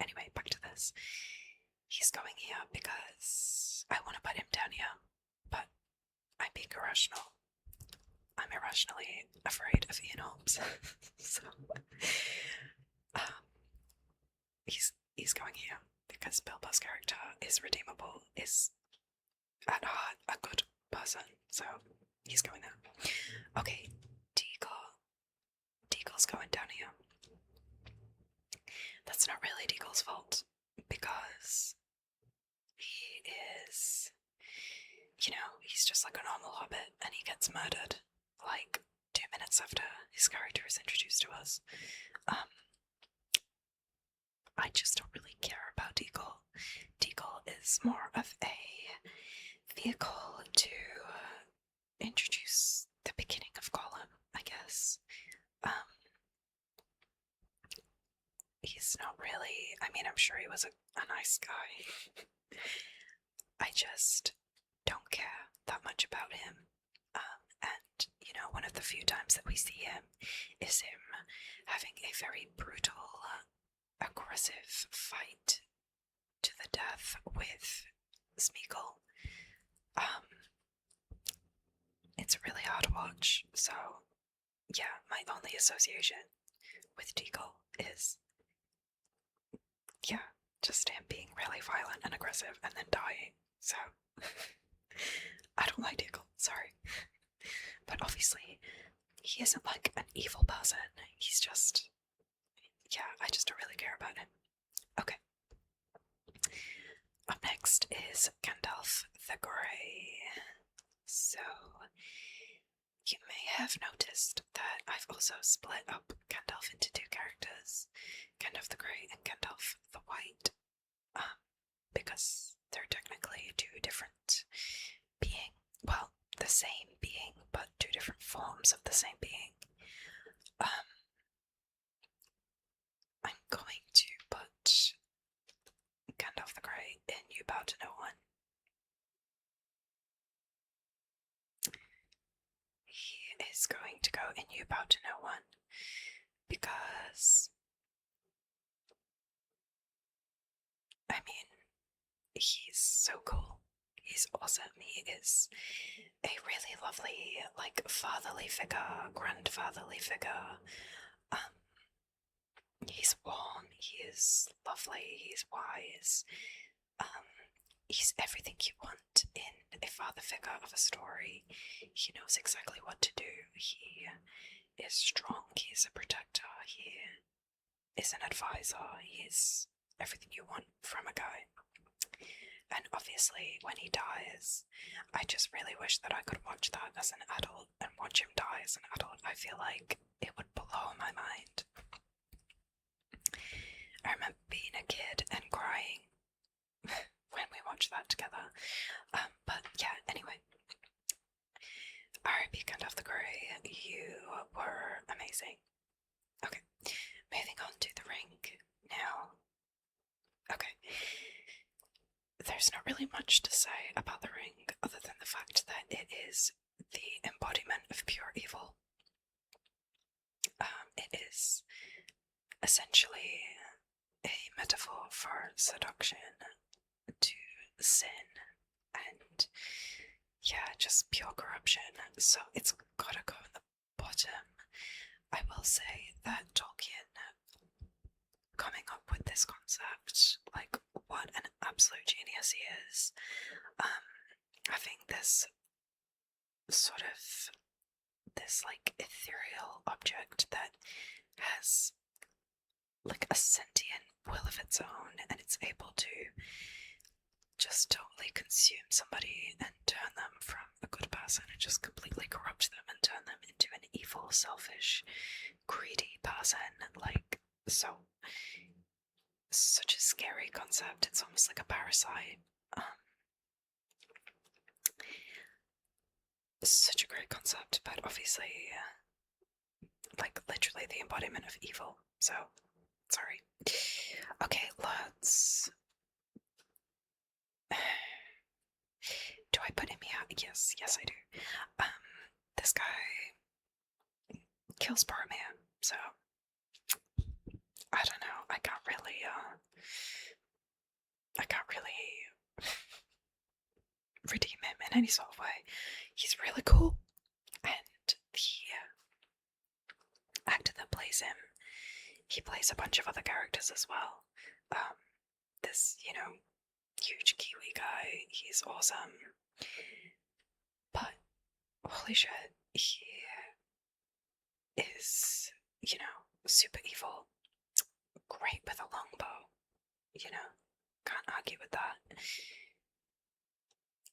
anyway, back to this. He's going here because I want to put him down here, but I'm being irrational. I'm irrationally afraid of Ian Holmes. So he's going here because Bilbo's character is redeemable, is at heart a good person, so he's going there. Okay, Deagle's going down here. That's not really Deagle's fault, because he is, he's just like a normal hobbit, and he gets murdered like 2 minutes after his character is introduced to us. I just don't really care about Deagle. Deagle is more of a vehicle to introduce the beginning of Gollum, I guess. He's not really, I'm sure he was a nice guy. I just don't care that much about him. And, one of the few times that we see him is him having a very brutal, aggressive fight to the death with Smeagol. It's really hard to watch, so yeah, my only association with Deagle is, just him being really violent and aggressive and then dying, so I don't like Deagle, sorry. But obviously, he isn't like an evil person, he's just, I just don't really care about him. Okay. Up next is Gandalf the Grey. So, you may have noticed that I've also split up Gandalf into 2 characters, Gandalf the Grey and Gandalf the White, because they're technically 2 different beings. Well, the same being, but 2 different forms of the same being. I'm going to put Gandalf the Grey in You Bow to No One. He is going to go in You Bow to No One because, he's so cool. He's awesome. He is a really lovely, fatherly figure, grandfatherly figure. He's warm, he is lovely, he's wise. He's everything you want in a father figure of a story. He knows exactly what to do. He is strong, he is a protector, he is an advisor, he is everything you want from a guy. And obviously, when he dies, I just really wish that I could watch that as an adult and watch him die as an adult. I feel like it would blow my mind. I remember being a kid and crying when we watched that together. But yeah, anyway. R.I.P. Gandalf the Grey, you were amazing. Okay, moving on to the ring. Now, the fact that it is the embodiment of pure evil. It is essentially a metaphor for seduction, to sin, and yeah, just pure corruption. So it's gotta go at the bottom. I will say that Tolkien coming up with this concept, like, what an absolute genius he is. Having this sort of like ethereal object that has like a sentient will of its own, and it's able to just totally consume somebody and turn them from a good person and just completely corrupt them and turn them into an evil, selfish, greedy person. Like, such a scary concept. It's almost like a parasite. Such a great concept, but obviously, like, literally the embodiment of evil. So, sorry. Okay, let's... Do I put him here? Yes, I do. This guy kills Boromir, so I don't know. I can't really redeem him in any sort of way. He's really cool, and the actor that plays him, he plays a bunch of other characters as well. This, huge Kiwi guy, he's awesome. But holy shit, he is, super evil. Great with a longbow. Can't argue with that.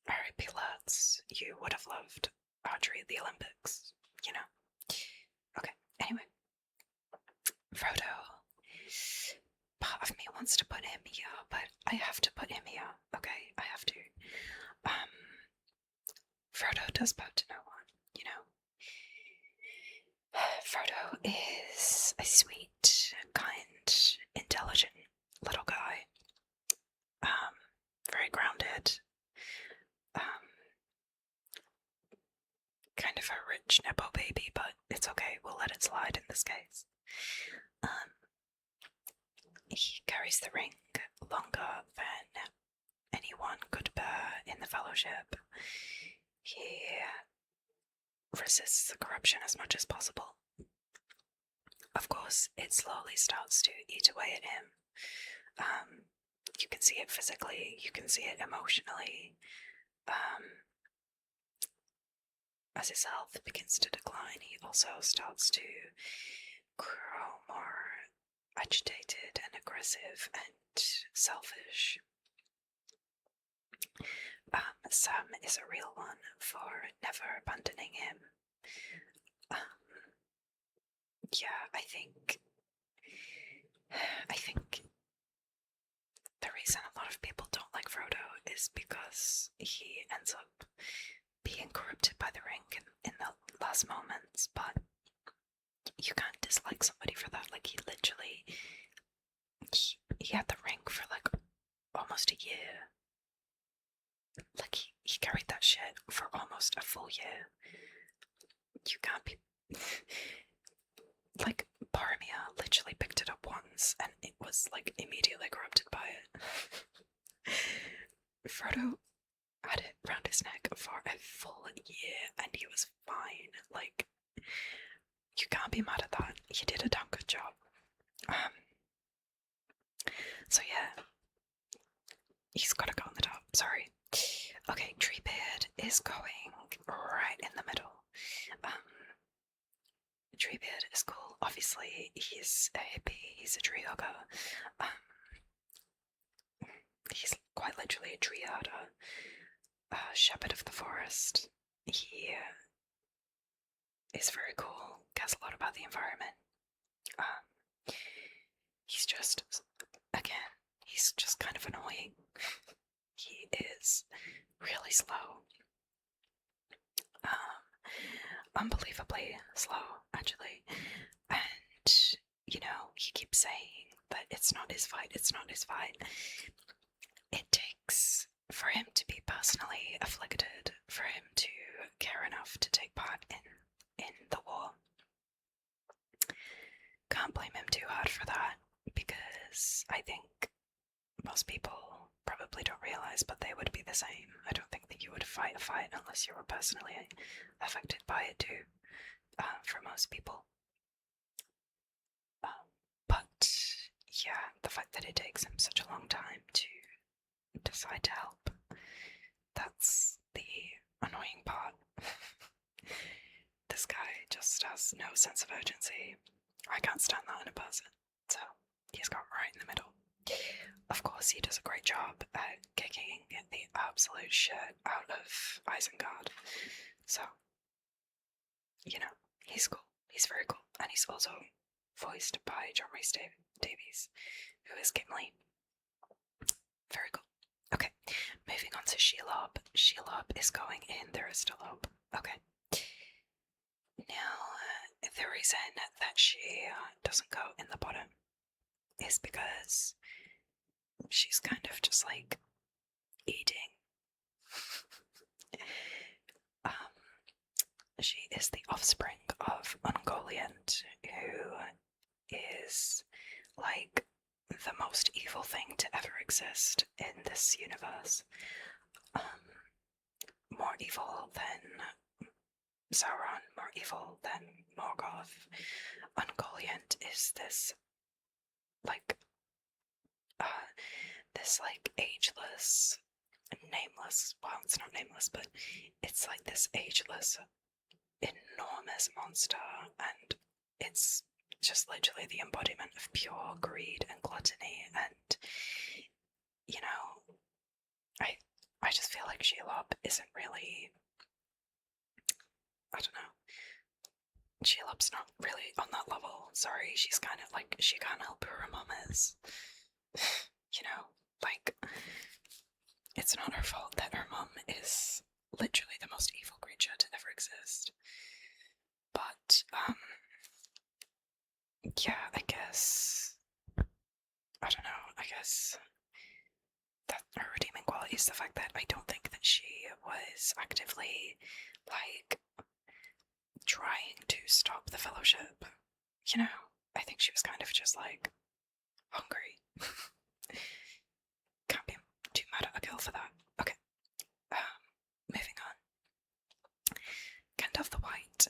R.I.P. lads, you would have loved archery at the Olympics, Okay, anyway. Frodo. Part of me wants to put him here, but I have to put him here. Okay, I have to. Frodo does bow to no one, Frodo is a sweet, kind, intelligent little guy. Very grounded. Kind of a rich nepo baby, but it's okay, we'll let it slide in this case. He carries the ring longer than anyone could bear in the Fellowship. He resists the corruption as much as possible. Of course, it slowly starts to eat away at him. You can see it physically, you can see it emotionally. As his health begins to decline, he also starts to grow more agitated and aggressive and selfish. Sam is a real one for never abandoning him. Yeah, I think the reason a lot of people don't like Frodo is because he ends up being corrupted by the ring in the last moments, but you can't dislike somebody for that. Like, he literally, he had the ring for like almost a year. Like, he carried that shit for almost a full year. You can't be... Like, Boromir literally picked it up once and it was like immediately corrupted by it. Frodo had it round his neck for a full year and he was fine. Like, you can't be mad at that. He did a damn good job. So yeah, he's gotta go on the top. Sorry. Okay, Treebeard is going right in the middle. Treebeard is cool. Obviously, he's a hippie. He's a tree hugger. He's quite literally a tree herder. Shepherd of the forest. He is very cool, cares a lot about the environment. He's just, again, he's just kind of annoying. He is really slow. Unbelievably slow, actually. And, he keeps saying that it's not his fight, it's not his fight. It takes, for him to be personally afflicted, for personalized, but they would be the same. I don't think that you would fight a fight unless you were personally affected by it too, for most people. But yeah, the fact that it takes him such a long time to decide to help, that's the annoying part. This guy just has no sense of urgency. I can't stand that in a person, so he's got right in the middle. Of course, he does a great job at kicking the absolute shit out of Isengard. So, you know, he's cool. He's very cool. And he's also voiced by John Rhys Davies, who is Gimli. Very cool. Okay, moving on to Shelob. Shelob is going in the Aristotle. Okay. Now, the reason that she doesn't go in the bottom is because she's kind of just like eating. She is the offspring of Ungoliant, who is like the most evil thing to ever exist in this universe. More evil than Sauron, more evil than Morgoth. Ungoliant is this ageless, nameless, well, it's not nameless, but it's like this ageless, enormous monster, and it's just literally the embodiment of pure greed and gluttony, and, you know, I just feel like Shelob isn't really, I don't know, Shelob's not really on that level. Sorry, she's kind of like, she can't help who her mom is. You know, like, it's not her fault that her mom is literally the most evil creature to ever exist. But, yeah, I guess, I don't know, I guess that her redeeming quality is the fact that I don't think that she was actively, like, trying to stop the Fellowship. You know, I think she was kind of just, like, hungry. Can't be too mad at a girl for that. Okay, moving on. Gandalf the White.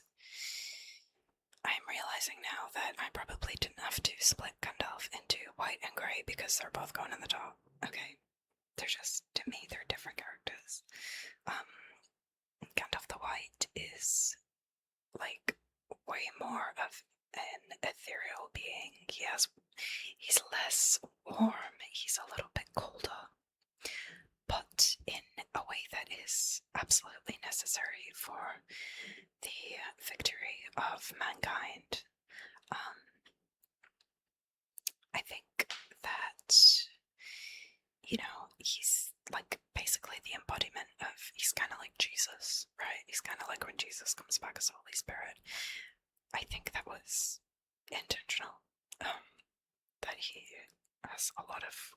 I'm realising now that I probably didn't have to split Gandalf into white and grey because they're both going in the top. Okay, they're just, to me, they're different characters. Gandalf the White is like way more of an ethereal being. He's less warm, he's a little bit colder, but in a way that is absolutely necessary for the victory of mankind. I think that, you know, he's like basically the embodiment of, he's kind of like Jesus, right? He's kind of like when Jesus comes back as Holy Spirit. I think that was intentional, that he has a lot of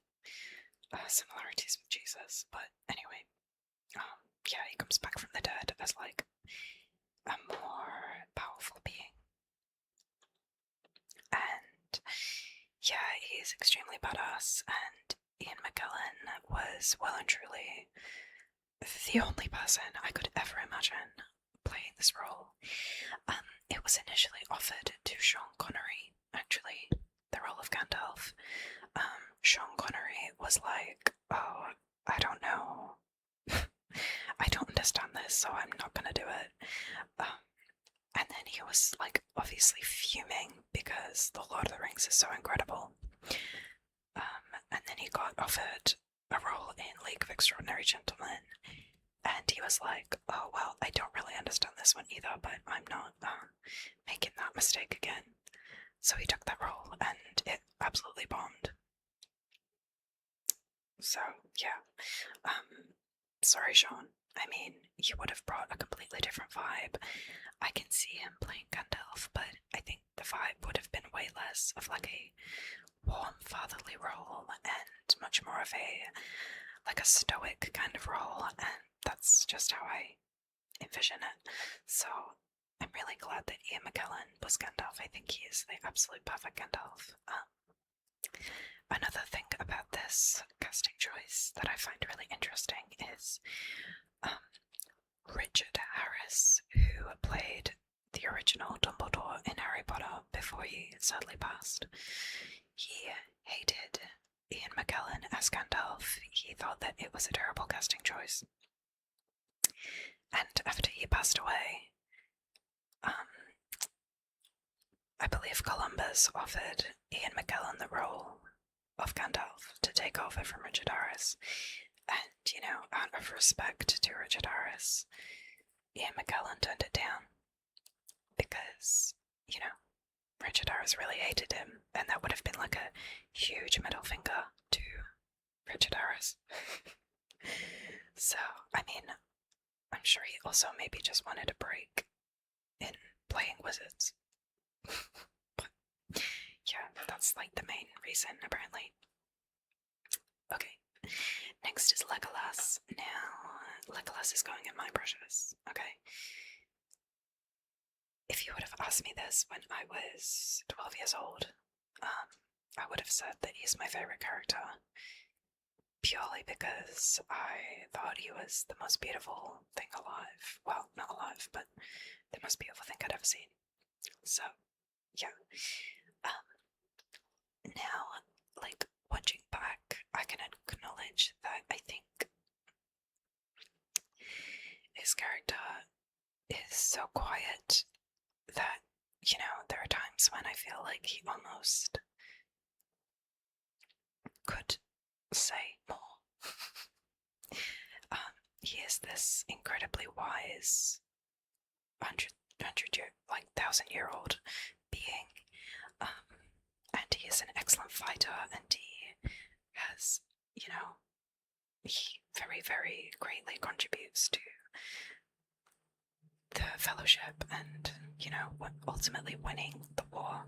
similarities with Jesus, but anyway, yeah, he comes back from the dead as like a more powerful being, and yeah, he is extremely badass, and Ian McKellen was well and truly the only person I could ever imagine playing this role. It was initially offered to Sean Connery, actually, the role of Gandalf. Sean Connery was like, oh, I don't know. I don't understand this, so I'm not gonna do it. And then he was like obviously fuming because The Lord of the Rings is so incredible. And then he got offered a role in League of Extraordinary Gentlemen, and he was like, oh well, I don't really understand this one either, but I'm not making that mistake again. So he took that role and it absolutely bombed. So yeah, sorry Sean, I mean, you would have brought a completely different vibe. I can see him playing Gandalf, but I think the vibe would have been way less of like a warm fatherly role and much more of a stoic kind of role, and that's just how I envision it. So I'm really glad that Ian McKellen was Gandalf. I think he is the absolute perfect Gandalf. Another thing about this casting choice that I find really interesting is Richard Harris, who played the original Dumbledore in Harry Potter before he sadly passed. He hated Ian McKellen as Gandalf. He thought that it was a terrible casting choice. And after he passed away, I believe Columbus offered Ian McKellen the role of Gandalf to take over from Richard Harris. And, you know, out of respect to Richard Harris, Ian McKellen turned it down because, you know, Richard Harris really hated him, and that would have been like a huge middle finger to Richard Harris. So, I mean, I'm sure he also maybe just wanted a break in playing wizards. But yeah, that's like the main reason, apparently. Okay, next is Legolas. Now, Legolas is going in my brushes, okay? If you would have asked me this when I was 12 years old, I would have said that he's my favourite character, purely because I thought he was the most beautiful thing alive. Well, not alive, but the most beautiful thing I'd ever seen. So, yeah. Now, like, watching back, I can acknowledge that I think his character is so quiet that, you know, there are times when I feel like he almost could say more. He is this incredibly wise 1,000-year-old being, and he is an excellent fighter, and he has, you know, he very, very greatly contributes to the Fellowship and, you know, ultimately winning the war.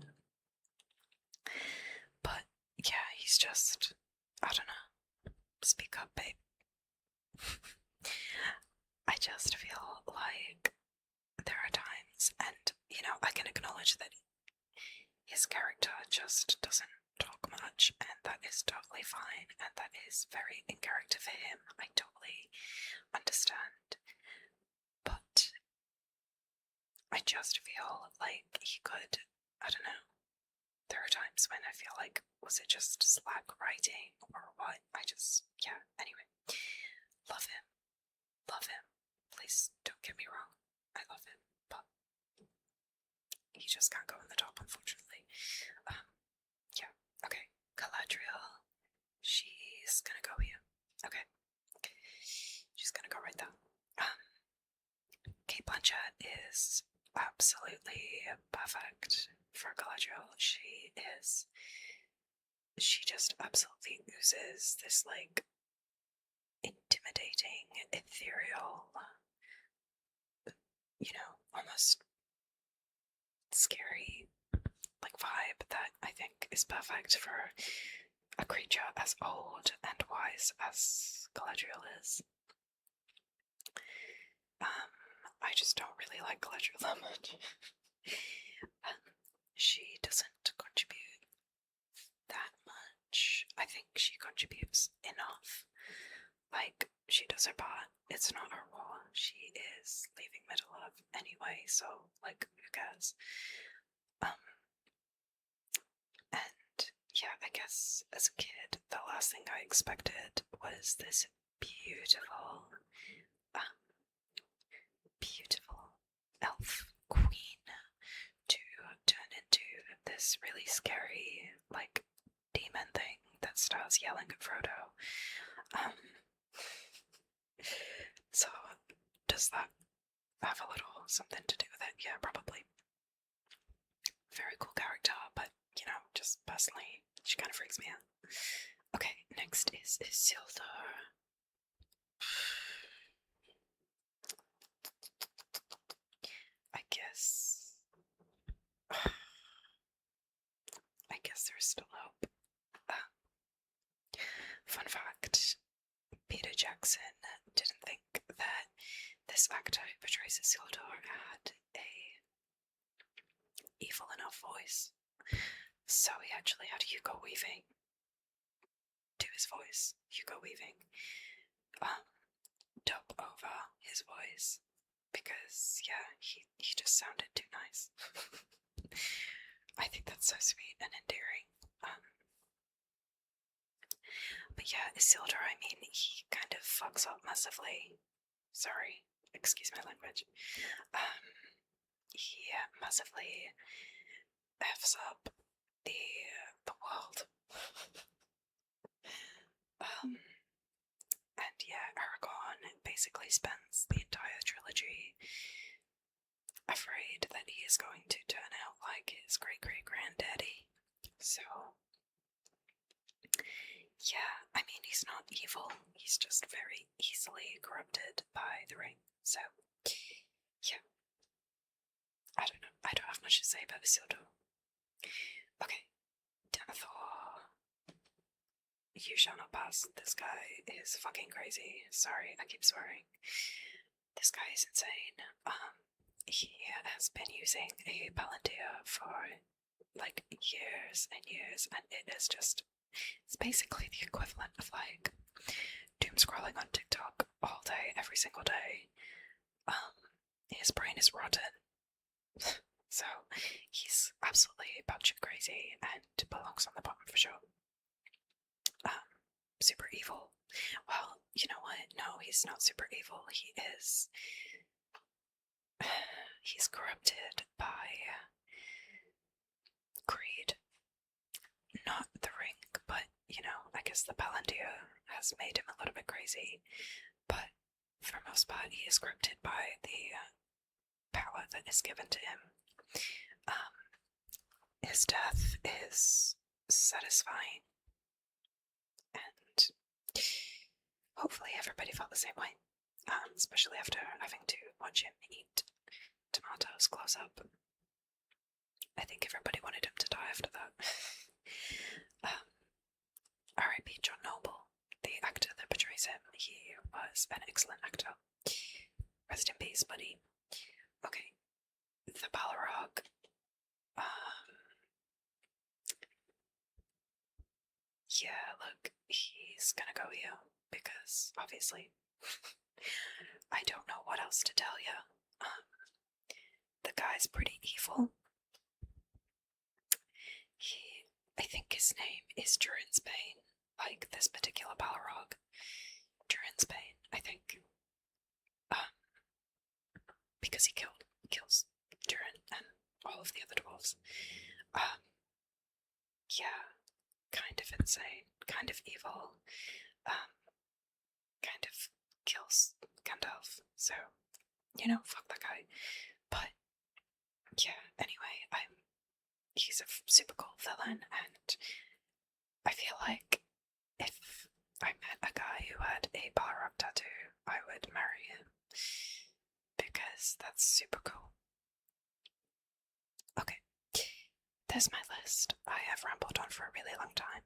But yeah, he's just, I don't know, speak up, babe. I just feel like there are times, and, you know, I can acknowledge that his character just doesn't talk much, and that is totally fine, and that is very in character for him. I totally understand. But I just feel like he could, I don't know. There are times when I feel like, was it just slack writing or what? Yeah, anyway. Love him. Love him. Please don't get me wrong. I love him, but he just can't go in the top, unfortunately. Yeah, okay. Galadriel. She's gonna go here. Okay. She's gonna go right there. Kate Blanchett is absolutely perfect for Galadriel. She just absolutely oozes this, like, intimidating, ethereal, you know, almost scary, like, vibe that I think is perfect for a creature as old and wise as Galadriel is. I just don't really like Galadriel that much. She doesn't contribute that much. I think she contributes enough. Like, she does her part. It's not her role. She is leaving Middle-earth anyway, so, like, who cares? And yeah, I guess as a kid, the last thing I expected was this beautiful, beautiful elf queen to turn into this really scary, like, demon thing that starts yelling at Frodo. So, does that have a little something to do with it? Yeah, probably. Very cool character, but, you know, just personally, she kind of freaks me out. Okay, next is Isildur. I guess there's still hope. Fun fact, Peter Jackson didn't think that this actor who portrays Isildur had a evil enough voice So he actually had Hugo Weaving do his voice. Hugo Weaving dub over his voice because yeah, he just sounded too nice. I think that's so sweet and endearing. But yeah, Isildur, I mean, he kind of fucks up massively. Sorry, excuse my language. He massively F's up the world. And yeah, Aragorn basically spends the entire trilogy afraid that he is going to turn out like his great-great-granddaddy. So, yeah, I mean, he's not evil, he's just very easily corrupted by the ring. So, yeah. I don't know, I don't have much to say about Isildur. Okay, Denethor. You shall not pass. This guy is fucking crazy. Sorry, I keep swearing. This guy is insane. He has been using a Palantir for like years and years, and it is just, it's basically the equivalent of like doom scrolling on TikTok all day, every single day. His brain is rotten. So he's absolutely batshit crazy and belongs on the bottom for sure. Super evil. Well, you know what? No, he's not super evil. He is. He's corrupted by greed. Not the ring, but, you know, I guess the Palantir has made him a little bit crazy. But for most part, he is corrupted by the power that is given to him. His death is satisfying. And hopefully everybody felt the same way, especially after having to watch him eat tomatoes close up. I think everybody wanted him to die after that. R.I.P. John Noble, the actor that portrays him. He was an excellent actor. Rest in peace, buddy. Okay, the Balrog. Yeah, look, he's gonna go here because obviously I don't know what else to tell you. The guy's pretty evil. I think his name is Durin's Bane, like this particular Balrog. Durin's Bane, I think. Because he kills Durin and all of the other dwarves. Yeah, kind of insane, kind of evil, kind of kills Gandalf, so, you know, fuck that guy. But, yeah, anyway, he's a super cool villain, and I feel like if I met a guy who had a Balrog tattoo, I would marry him, because that's super cool. Okay, there's my list. I have rambled on for a really long time.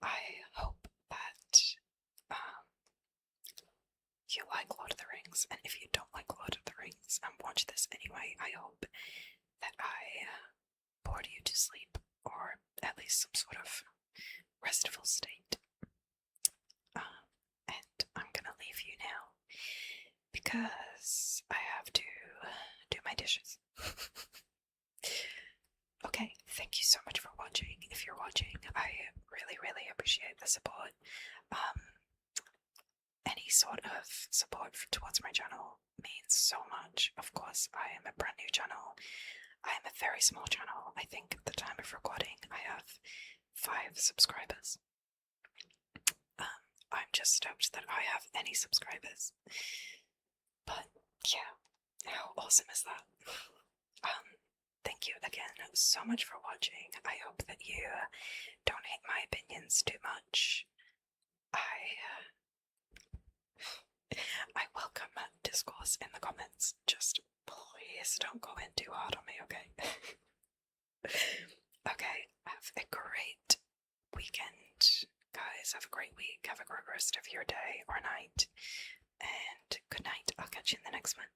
I hope that you like Lord of the Rings, and if you don't like Lord of the Rings and watch this anyway, I hope that I bored you to sleep, or at least some sort of restful state. And I'm gonna leave you now because I have to do my dishes. Okay, thank you so much for watching. If you're watching, I really, really appreciate the support. Any sort of support towards my channel means so much. Of course, I am a brand new channel. I am a very small channel. I think at the time of recording, I have 5 subscribers. I'm just stoked that I have any subscribers. But yeah, how awesome is that? Thank you again so much for watching. I hope that you don't hate my opinions too much. I welcome discourse in the comments. Just please don't go in too hard on me, okay? Okay, have a great weekend, guys. Have a great week. Have a great rest of your day or night. And good night. I'll catch you in the next one.